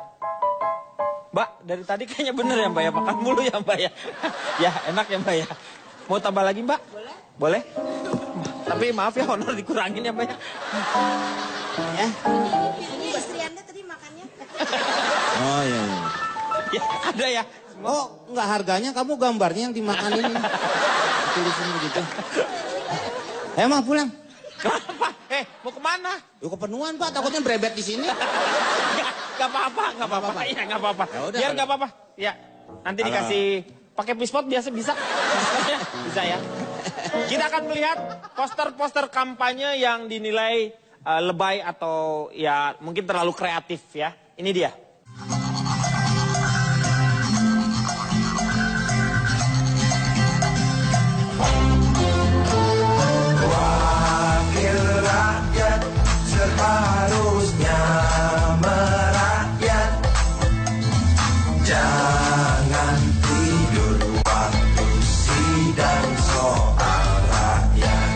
Speaker 1: Mbak, dari tadi kayaknya bener ya Mbak ya, makan mulu ya Mbak ya. Ya, enak ya Mbak ya. Mau tambah lagi Mbak? Boleh. Boleh? Tapi maaf ya, honor dikurangin ya Mbak ya. Ya,
Speaker 8: Ini istri Anda tadi makannya.
Speaker 10: Oh iya.
Speaker 1: ya ada ya.
Speaker 10: Oh, enggak harganya kamu gambarnya yang dimakan ini. Tulisin begitu. Mah pulang.
Speaker 1: Kenapa? Mau kemana?
Speaker 10: Yuk kepenuhan Pak, takutnya berebet di sini.
Speaker 1: Gak apa-apa, gak apa-apa. Iya, gak apa-apa.
Speaker 10: Ya udah,
Speaker 1: Biar
Speaker 10: kalau-
Speaker 1: gak apa-apa. Ya, nanti
Speaker 10: Kalau-
Speaker 1: dikasih pakai pispot biasa bisa. Bisa ya. Kita akan melihat poster-poster kampanye yang dinilai lebay atau ya mungkin terlalu kreatif ya. Ini dia.
Speaker 11: Wakil rakyat seharusnya merakyat. Jangan tidur waktu sidang soal rakyat.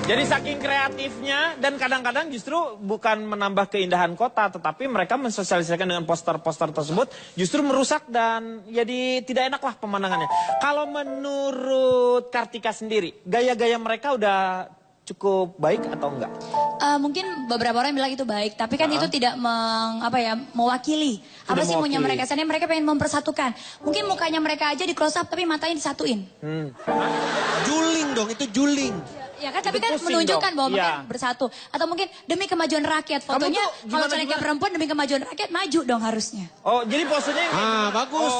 Speaker 1: Jadi saking kreatifnya dan kadang-kadang justru bukan menambah keindahan kota, tetapi mereka mensosialisasikan dengan poster-poster tersebut justru merusak dan jadi tidak enak lah pemandangannya. Kalau menurut Kartika sendiri, gaya-gaya mereka udah cukup baik atau enggak?
Speaker 9: Mungkin beberapa orang bilang itu baik, tapi kan itu tidak mewakili apa sih maunya
Speaker 1: mewakili.
Speaker 9: mereka. Sebenarnya mereka pengen mempersatukan. Mungkin mukanya mereka aja di close up tapi matanya disatuin.
Speaker 2: Juling dong, itu juling.
Speaker 9: Ya kan, tapi
Speaker 1: Itu
Speaker 9: kan
Speaker 1: pusing
Speaker 9: menunjukkan
Speaker 1: dong.
Speaker 9: bahwa
Speaker 1: Iya.
Speaker 9: mereka bersatu. Atau mungkin demi kemajuan rakyat. Fotonya
Speaker 1: tuh
Speaker 9: kalau
Speaker 1: gimana,
Speaker 9: calegnya
Speaker 1: gimana?
Speaker 9: perempuan demi kemajuan rakyat maju dong harusnya.
Speaker 1: Oh, jadi posenya yang kayak gini.
Speaker 2: bagus.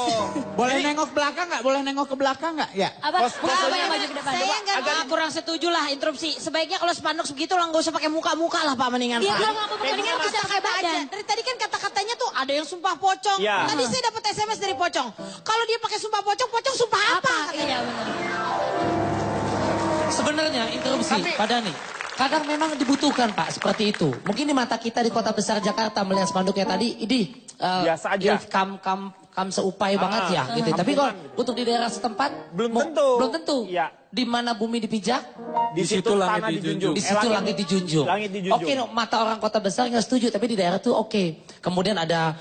Speaker 12: Boleh nengok ke belakang nggak? Boleh nengok ke belakang nggak? Ya.
Speaker 9: Apa? Apa yang maju ke depan?
Speaker 8: Saya nggak kurang setuju lah interupsi. Sebaiknya kalau spanduk begitu lah nggak usah pakai muka-muka lah Pak mendingan.
Speaker 9: Iya,
Speaker 8: Pak.
Speaker 9: kalau nggak mau pakai
Speaker 8: Mendingan
Speaker 9: muka, bisa pakai
Speaker 8: kata-kata aja.
Speaker 9: badan.
Speaker 8: Dari tadi kan kata-katanya tuh ada yang sumpah pocong.
Speaker 1: Iya.
Speaker 8: Tadi saya dapat SMS dari pocong. Kalau dia pakai sumpah pocong, pocong sumpah apa?
Speaker 9: Iya benar.
Speaker 6: Sebenarnya interupsi, Pak Dhani. Kadang memang dibutuhkan Pak seperti itu. Mungkin di mata kita di kota besar Jakarta melihat spanduknya tadi, ini
Speaker 1: Biasa aja.
Speaker 6: kam seupai banget ya gitu. Tapi kalau untuk di daerah setempat
Speaker 1: Belum tentu.
Speaker 6: Belum tentu.
Speaker 1: Iya.
Speaker 6: Di mana bumi dipijak,
Speaker 1: Di situ tanah dijunjung.
Speaker 6: di situ langit dijunjung.
Speaker 1: Langit dijunjung.
Speaker 6: Oke, mata orang kota besar nggak setuju, tapi di daerah tuh oke. Kemudian ada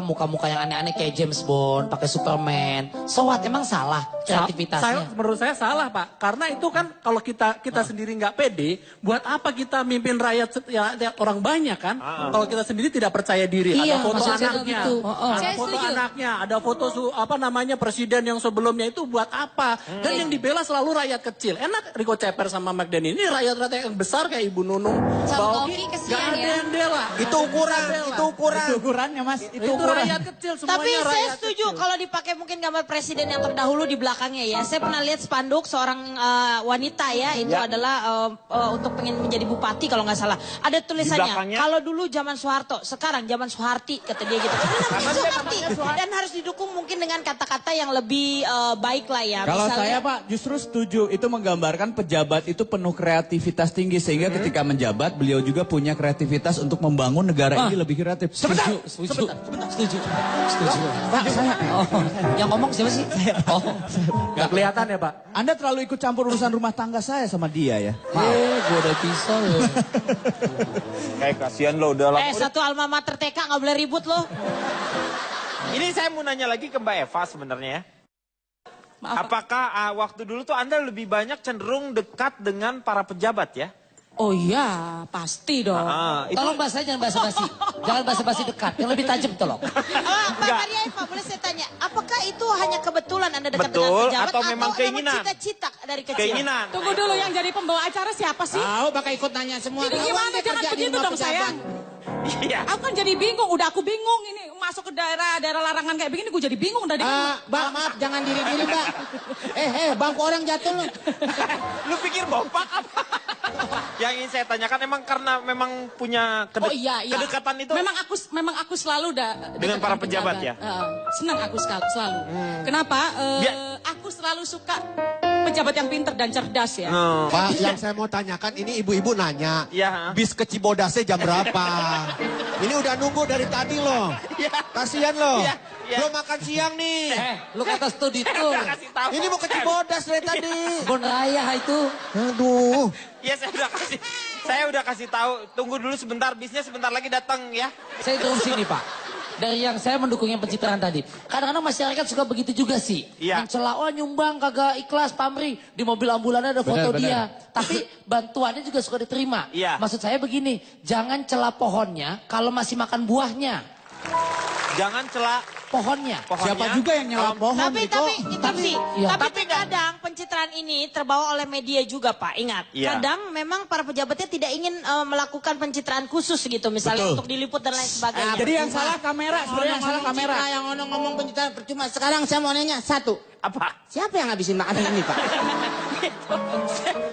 Speaker 6: muka-muka yang aneh-aneh kayak James Bond, pakai Superman. So what? Emang salah kreativitasnya?
Speaker 4: Menurut saya salah Pak, karena itu kan kalau kita sendiri nggak pede, buat apa kita mimpin rakyat orang banyak kan? Kalau kita sendiri tidak percaya diri,
Speaker 6: Iya,
Speaker 4: ada foto
Speaker 6: maksud saya
Speaker 4: anaknya,
Speaker 6: begitu.
Speaker 4: ada
Speaker 9: Saya
Speaker 4: foto
Speaker 9: setuju.
Speaker 4: anaknya, ada foto presiden yang sebelumnya itu buat apa? Dan yang dibela selalu rakyat kecil. Enak Rico Ceper sama McDani ini rakyat-rakyat yang besar kayak Ibu Nunung,
Speaker 9: Sama
Speaker 4: Bauki,
Speaker 9: Oki kesian
Speaker 4: nggak ada
Speaker 9: ya.
Speaker 4: yang bela.
Speaker 2: Itu ukuran, itu ukuran.
Speaker 12: Itu ukurannya Mas.
Speaker 4: Itu rakyat kecil semuanya.
Speaker 8: Tapi saya
Speaker 4: rakyat
Speaker 8: setuju
Speaker 4: kecil.
Speaker 8: kalau dipakai mungkin gambar presiden yang terdahulu di belakangnya ya. Saya pernah lihat spanduk seorang wanita ya, itu adalah untuk pengen menjadi bupati kalau nggak salah. Ada tulisannya,
Speaker 1: belakangnya?
Speaker 8: kalau dulu zaman Soeharto, sekarang zaman Soeharti kata dia gitu. Karena namanya Soeharti dan harus didukung mungkin dengan kata-kata yang lebih baik lah ya.
Speaker 7: Kalau
Speaker 8: Misalnya-
Speaker 7: saya Pak justru setuju, itu menggambarkan pejabat itu penuh kreativitas tinggi sehingga ketika menjabat beliau juga punya kreativitas untuk membangun negara ini lebih kreatif.
Speaker 6: Setuju. Pak, saya. Oh, yang ngomong siapa sih? Oh,
Speaker 4: Nggak kelihatan ya Pak?
Speaker 7: Anda terlalu ikut campur urusan rumah tangga saya sama dia ya.
Speaker 6: gue udah pisau ya.
Speaker 1: Kayak kasihan lo udah lama.
Speaker 8: satu alma mater TK nggak boleh ribut loh.
Speaker 1: Ini saya mau nanya lagi ke Mbak Eva sebenarnya ya. Apakah waktu dulu tuh Anda lebih banyak cenderung dekat dengan para pejabat ya?
Speaker 5: Oh iya, pasti dong.
Speaker 1: Itu
Speaker 6: Tolong bahasanya jangan basa-basi. Jangan basa-basi dekat. Yang lebih tajam tolong.
Speaker 8: Mbak Maria Eva, boleh saya tanya, apakah itu hanya kebetulan Anda dekat
Speaker 1: Betul,
Speaker 8: dengan pejabat
Speaker 1: atau memang keinginan?
Speaker 8: cita-cita dari kecil?
Speaker 1: keinginan.
Speaker 5: Tunggu dulu, yang jadi pembawa acara siapa sih?
Speaker 12: Tahu bakal ikut nanya semua.
Speaker 5: Jadi
Speaker 12: Tahu
Speaker 5: gimana,
Speaker 12: Anda
Speaker 5: jangan
Speaker 12: kerja di
Speaker 5: begitu
Speaker 12: rumah
Speaker 5: dong
Speaker 12: pejabat.
Speaker 5: sayang.
Speaker 1: Iya.
Speaker 5: Aku kan jadi bingung, udah aku bingung ini masuk ke daerah larangan kayak begini, gue jadi bingung dari
Speaker 12: Mbak, maaf jangan diri-diri Mbak. Bangku orang jatuh lu.
Speaker 1: Lu pikir bompak apa? Yang ingin saya tanyakan emang karena memang punya
Speaker 5: Oh iya, iya.
Speaker 1: kedekatan itu.
Speaker 5: Memang aku selalu
Speaker 1: Dengan para pejabat ya?
Speaker 5: Senang aku selalu. Kenapa? Aku selalu suka pejabat yang pinter dan cerdas ya.
Speaker 2: Pak, yang saya mau tanyakan ini ibu-ibu nanya,
Speaker 1: Iya.
Speaker 2: bis ke Cibodasnya jam berapa? Ini udah nunggu dari tadi loh. Kasihan loh.
Speaker 1: Iya, iya.
Speaker 2: Belum makan siang nih.
Speaker 6: Lu kata studi tour.
Speaker 1: Nggak kasih tahu.
Speaker 2: Ini mau ke Cibodas dari tadi.
Speaker 6: Kebun raya itu.
Speaker 2: Aduh.
Speaker 1: Iya saya udah kasih tahu. Tunggu dulu sebentar, bisnya sebentar lagi datang ya.
Speaker 6: Saya turun sini Pak. Dari yang saya mendukung yang pencitraan tadi. Kadang-kadang masyarakat suka begitu juga sih.
Speaker 1: Iya.
Speaker 6: Mencela, oh nyumbang kagak ikhlas pamri. Di mobil ambulannya ada foto dia. Tapi bantuannya juga suka diterima.
Speaker 1: Iya.
Speaker 6: Maksud saya begini, jangan cela pohonnya kalau masih makan buahnya.
Speaker 1: Jangan celak
Speaker 6: Pohonnya.
Speaker 7: Siapa juga yang nyela pohon
Speaker 8: Tapi
Speaker 6: iya.
Speaker 8: kadang pencitraan ini terbawa oleh media juga Pak. Ingat,
Speaker 1: Iya.
Speaker 8: kadang memang para pejabatnya tidak ingin melakukan pencitraan khusus gitu, misalnya
Speaker 2: Betul.
Speaker 8: untuk diliput dan lain sebagainya.
Speaker 12: Jadi yang salah kamera, sebenarnya yang salah kamera. Yang ngomong pencitraan percuma. Sekarang saya mau nanya satu.
Speaker 1: apa?
Speaker 12: Siapa yang ngabisin makanan ini Pak?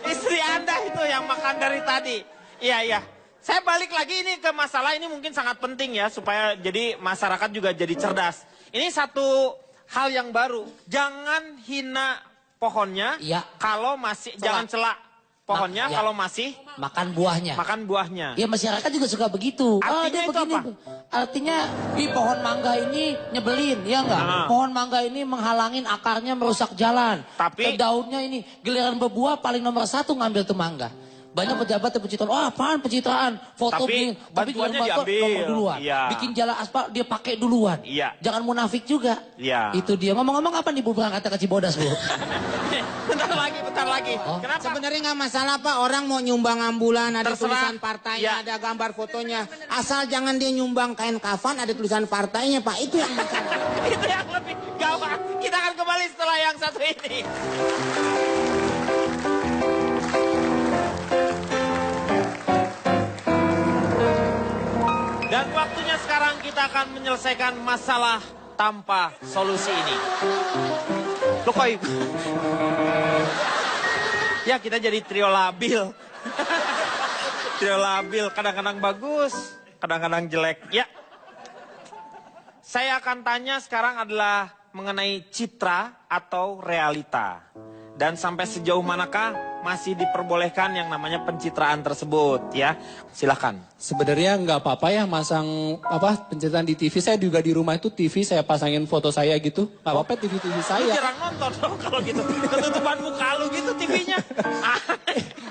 Speaker 1: Istri Anda itu yang makan dari tadi. Iya. Saya balik lagi ini ke masalah ini mungkin sangat penting ya supaya jadi masyarakat juga jadi cerdas. Ini satu hal yang baru. Jangan hina pohonnya
Speaker 6: Iya.
Speaker 1: kalau masih jangan celak pohonnya
Speaker 6: Iya.
Speaker 1: kalau masih
Speaker 6: Makan buahnya.
Speaker 1: makan buahnya.
Speaker 6: Ya masyarakat juga suka begitu.
Speaker 1: Artinya
Speaker 6: Dia
Speaker 1: itu
Speaker 6: begini.
Speaker 1: apa?
Speaker 6: Artinya di pohon mangga ini nyebelin, ya enggak?
Speaker 1: Ah.
Speaker 6: Pohon mangga ini menghalangin akarnya merusak jalan.
Speaker 1: Tapi-
Speaker 6: Daunnya ini giliran berbuah paling nomor 1 ngambil tuh mangga. Banyak pejabat yang pencitraan, oh apaan pencitraan? Foto
Speaker 1: Tapi bantuannya
Speaker 6: giliran bantuan
Speaker 1: diambil.
Speaker 6: nomor duluan.
Speaker 1: Iya.
Speaker 6: Bikin jalan aspal dia pakai duluan.
Speaker 1: Iya.
Speaker 6: Jangan munafik juga.
Speaker 1: Iya.
Speaker 6: Itu dia. Ngomong-ngomong apa nih Bu berangkat ke Cibodas Bu?
Speaker 1: bentar lagi.
Speaker 6: Oh.
Speaker 1: Kenapa?
Speaker 12: Sebenarnya nggak masalah Pak, orang mau nyumbang ambulan, ada
Speaker 1: Terserah.
Speaker 12: tulisan partainya,
Speaker 1: Ya.
Speaker 12: ada gambar fotonya. Asal jangan dia nyumbang kain kafan, ada tulisan partainya Pak, itu yang masalah.
Speaker 1: Itu yang lebih gawat. Kita akan kembali setelah yang satu ini. kita akan menyelesaikan masalah tanpa solusi ini. Loh kok ya kita jadi trio labil. Trio labil, kadang-kadang bagus, kadang-kadang jelek. Ya, saya akan tanya sekarang adalah mengenai citra atau realita. Dan sampai sejauh manakah masih diperbolehkan yang namanya pencitraan tersebut, ya? Silakan.
Speaker 4: Sebenarnya nggak apa-apa ya masang pencitraan di TV. Saya juga di rumah itu TV saya pasangin foto saya gitu. Nggak apa-apa TV
Speaker 1: Lu
Speaker 4: saya.
Speaker 1: jarang nonton dong kalau gitu. Ketutupan muka lu gitu TV-nya.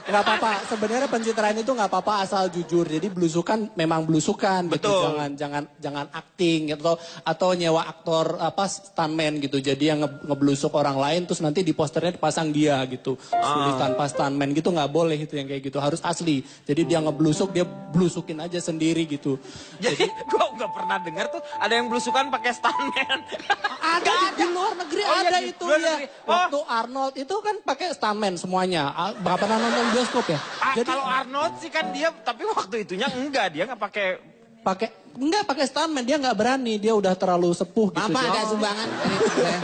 Speaker 4: Nggak apa-apa. Sebenarnya pencitraan itu nggak apa-apa asal jujur. Jadi belusukan memang belusukan.
Speaker 1: Betul.
Speaker 4: Gitu. Jangan acting gitu atau nyewa aktor stuntman gitu. Jadi yang ngeblusuk orang lain terus nanti di posternya dipasang dia gitu. Tulis tanpa stuntman gitu nggak boleh itu yang kayak gitu. Harus asli. Jadi dia ngeblusuk dia blusukin aja sendiri gitu.
Speaker 1: Jadi gue nggak pernah dengar tuh ada yang belusukan pakai stuntman.
Speaker 4: Ada di luar negeri ada
Speaker 1: di
Speaker 4: itu
Speaker 1: luar
Speaker 4: ya.
Speaker 1: negeri.
Speaker 4: Waktu Arnold itu kan pakai stuntman semuanya. Berapa pernah nonton bioskop ya?
Speaker 1: Kalau Arnold sih kan dia, tapi waktu itunya enggak, dia nggak pakai
Speaker 4: Enggak pakai stuntman, dia nggak berani, dia udah terlalu sepuh gitu.
Speaker 12: Bapak ada sumbangan dari saya.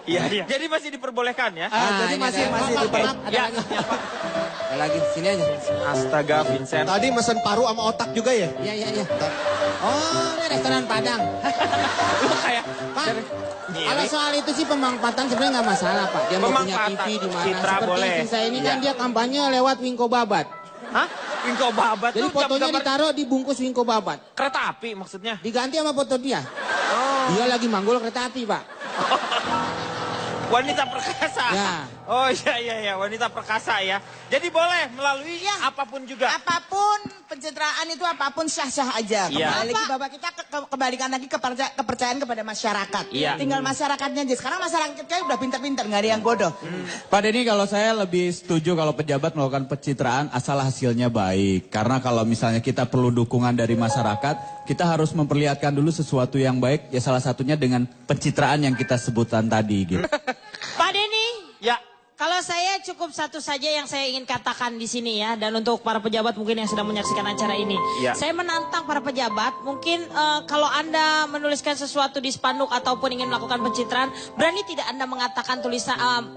Speaker 1: Iya, iya. Jadi masih diperbolehkan ya?
Speaker 4: Jadi masih diperbolehkan.
Speaker 1: Ya.
Speaker 12: Ada lagi, sini aja.
Speaker 1: Astaga, Vincent.
Speaker 2: Tadi mesen paru sama otak juga ya?
Speaker 12: Iya. Oh, ini restoran Padang.
Speaker 1: Lu kayak
Speaker 12: Pak, kalau soal itu sih pemanfaatan sebenarnya nggak masalah Pak. Dia mau punya
Speaker 1: Pemanfaatan.
Speaker 12: TV di mana.
Speaker 1: Citra
Speaker 12: Seperti
Speaker 1: boleh.
Speaker 12: istri saya ini kan
Speaker 1: Iya.
Speaker 12: dia kampanye lewat Wingko Babat.
Speaker 1: Hah? Wingko Babat
Speaker 12: Jadi
Speaker 1: tuh
Speaker 12: fotonya
Speaker 1: gambar
Speaker 12: ditaruh dibungkus Wingko Babat.
Speaker 1: kereta api maksudnya.
Speaker 12: Diganti sama foto dia. Dia lagi manggul kereta api Pak.
Speaker 1: Wanita perkasa.
Speaker 12: Ya.
Speaker 1: Oh iya, wanita perkasa ya. Jadi boleh melalui apapun juga.
Speaker 3: Apapun pencitraan itu apapun sah-sah aja.
Speaker 1: Iya.
Speaker 3: Kembali lagi Bapak kita kembalikan lagi kepercayaan kepada masyarakat.
Speaker 1: Iya.
Speaker 3: Tinggal masyarakatnya aja. Sekarang masyarakat kita udah pintar-pintar, nggak ada yang bodoh.
Speaker 7: Pak Denny, kalau saya lebih setuju kalau pejabat melakukan pencitraan asal hasilnya baik. Karena kalau misalnya kita perlu dukungan dari masyarakat, kita harus memperlihatkan dulu sesuatu yang baik. Ya salah satunya dengan pencitraan yang kita sebutkan tadi gitu.
Speaker 8: Pak Denny,
Speaker 1: Ya.
Speaker 8: kalau saya cukup satu saja yang saya ingin katakan di sini ya, dan untuk para pejabat mungkin yang sedang menyaksikan acara ini,
Speaker 1: Ya.
Speaker 8: saya menantang para pejabat, mungkin kalau Anda menuliskan sesuatu di spanduk ataupun ingin melakukan pencitraan, berani tidak Anda mengatakan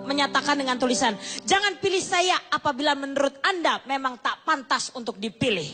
Speaker 8: menyatakan dengan tulisan, jangan pilih saya apabila menurut Anda memang tak pantas untuk dipilih.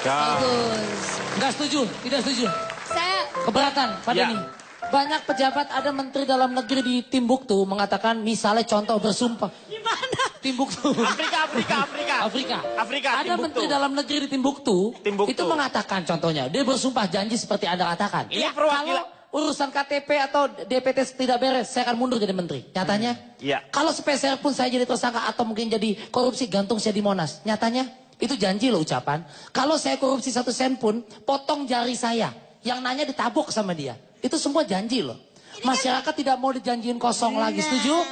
Speaker 6: Bagus. Enggak setuju, tidak setuju.
Speaker 9: Saya
Speaker 6: Keberatan, Pak
Speaker 1: Ya.
Speaker 6: Denny. Banyak pejabat ada menteri dalam negeri di Timbuktu mengatakan misalnya contoh bersumpah.
Speaker 8: Gimana?
Speaker 6: Timbuktu. Afrika. Ada
Speaker 1: Timbuktu.
Speaker 6: menteri dalam negeri di Timbuktu,
Speaker 1: Timbuktu.
Speaker 6: itu mengatakan contohnya, dia bersumpah janji seperti Anda katakan.
Speaker 1: Ini perwakilan.
Speaker 6: Kalau urusan KTP atau DPT tidak beres, saya akan mundur jadi menteri. Nyatanya,
Speaker 1: Iya.
Speaker 6: kalau sepeser pun saya jadi tersangka atau mungkin jadi korupsi, gantung saya di Monas. Nyatanya, itu janji loh ucapan. Kalau saya korupsi 1 sen pun, potong jari saya. Yang nanya ditabuk sama dia. Itu semua janji loh. Masyarakat tidak mau dijanjiin kosong lagi, setuju?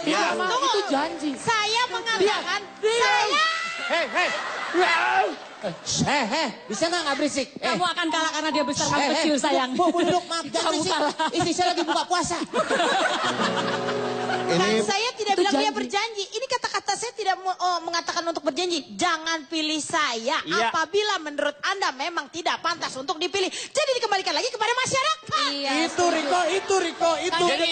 Speaker 1: Ya.
Speaker 6: Itu janji.
Speaker 8: Saya mengatakan,
Speaker 12: Bisa nggak berisik?
Speaker 8: kamu akan kalah karena dia besar, kamu kecil sayang.
Speaker 12: Bu, duduk, maaf, jangan
Speaker 8: Kamu
Speaker 12: berisik.
Speaker 8: kalah.
Speaker 12: Istri saya lagi buka puasa.
Speaker 8: Kan saya tidak
Speaker 6: itu
Speaker 8: bilang dia
Speaker 6: janji.
Speaker 8: berjanji. Ini kata-kata saya tidak mengatakan untuk berjanji. Jangan pilih saya
Speaker 1: Iya.
Speaker 8: apabila menurut Anda memang tidak pantas untuk dipilih. Jadi dikembalikan lagi kepada masyarakat.
Speaker 9: iya.
Speaker 4: Itu Riko.
Speaker 1: Jadi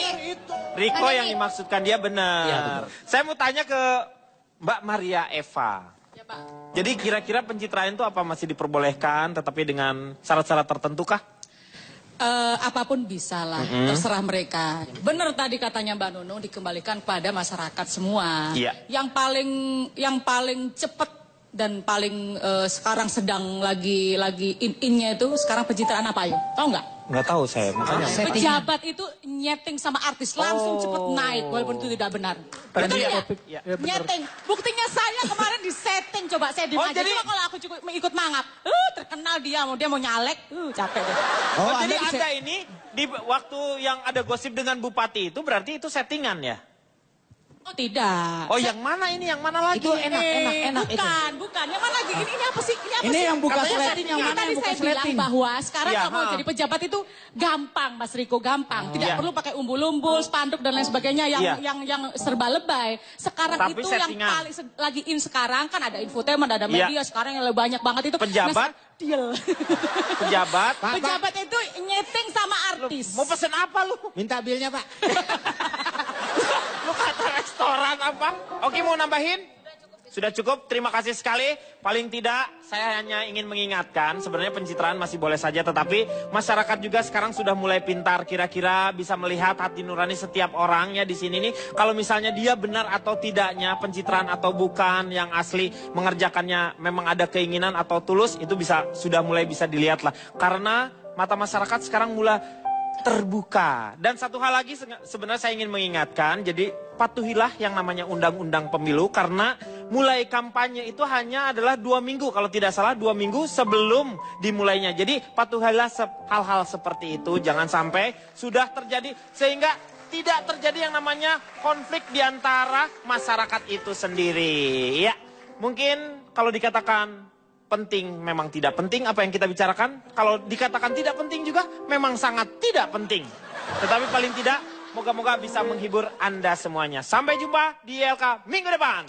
Speaker 1: Riko yang dimaksudkan dia benar.
Speaker 6: Iya, benar.
Speaker 1: Saya mau tanya ke Mbak Maria Eva. Jadi kira-kira pencitraan itu apa masih diperbolehkan tetapi dengan syarat-syarat tertentu kah?
Speaker 5: Apapun bisa lah, terserah mereka. Benar tadi katanya Mbak Nunung, dikembalikan pada masyarakat semua.
Speaker 1: Iya.
Speaker 5: Yang paling cepat dan paling sekarang sedang lagi in-innya itu sekarang pencitraan apa ya? Tahu nggak?
Speaker 1: Nggak tahu saya, makanya.
Speaker 5: Pejabat itu nyeting sama artis langsung cepet naik walaupun itu tidak benar. Betul ya?
Speaker 1: Iya.
Speaker 5: Nyeting. Buktinya saya kemarin disetting, coba saya diem
Speaker 1: Oh,
Speaker 5: aja.
Speaker 1: jadi-
Speaker 5: Coba kalau aku cukup ikut mangap, terkenal dia mau nyalek, capek deh.
Speaker 1: Oh, jadi
Speaker 2: Anda
Speaker 1: Anda ini di waktu yang ada gosip dengan bupati itu berarti itu settingan ya?
Speaker 5: Oh tidak.
Speaker 1: Oh yang mana ini? Yang mana lagi?
Speaker 6: Itu enak.
Speaker 5: Bukan. Yang mana lagi? Ini apa sih? Ini apa
Speaker 6: Ini
Speaker 5: sih?
Speaker 6: yang buka
Speaker 5: Katanya
Speaker 6: sleting, yang mana
Speaker 5: tadi
Speaker 6: yang buka
Speaker 5: saya bilang
Speaker 6: sleting?
Speaker 5: bahwa sekarang
Speaker 1: Iya,
Speaker 5: kalau mau jadi pejabat itu gampang, Mas Riko, gampang. Tidak
Speaker 1: Iya.
Speaker 5: perlu pakai umbul-umbul, spanduk dan lain sebagainya yang
Speaker 1: Iya.
Speaker 5: yang serba lebay. Sekarang
Speaker 1: Tapi
Speaker 5: itu
Speaker 1: settingan.
Speaker 5: yang paling lagi in sekarang kan ada infotainment, ada
Speaker 1: Iya.
Speaker 5: media sekarang yang lebih banyak banget itu.
Speaker 1: Pejabat?
Speaker 5: Deal.
Speaker 1: Pejabat.
Speaker 5: Pejabat itu nyeting sama artis.
Speaker 1: Mau pesen apa lu?
Speaker 12: Minta bilnya, Pak.
Speaker 1: Lu kata restoran apa? Oke, mau nambahin? Sudah cukup, terima kasih sekali. Paling tidak, saya hanya ingin mengingatkan, sebenarnya pencitraan masih boleh saja, tetapi masyarakat juga sekarang sudah mulai pintar, kira-kira bisa melihat hati nurani setiap orang ya di sini nih. Kalau misalnya dia benar atau tidaknya, pencitraan atau bukan, yang asli mengerjakannya memang ada keinginan atau tulus, itu sudah mulai bisa dilihat lah. Karena mata masyarakat sekarang mulai terbuka. Dan satu hal lagi sebenarnya saya ingin mengingatkan, jadi patuhilah yang namanya undang-undang pemilu karena mulai kampanye itu hanya adalah 2 minggu, kalau tidak salah 2 minggu sebelum dimulainya. Jadi patuhilah hal-hal seperti itu, jangan sampai sudah terjadi sehingga tidak terjadi yang namanya konflik di antara masyarakat itu sendiri. Ya, mungkin kalau dikatakan penting memang tidak penting apa yang kita bicarakan. Kalau dikatakan tidak penting juga memang sangat tidak penting. Tetapi paling tidak moga-moga bisa menghibur Anda semuanya. Sampai jumpa di ILK minggu depan.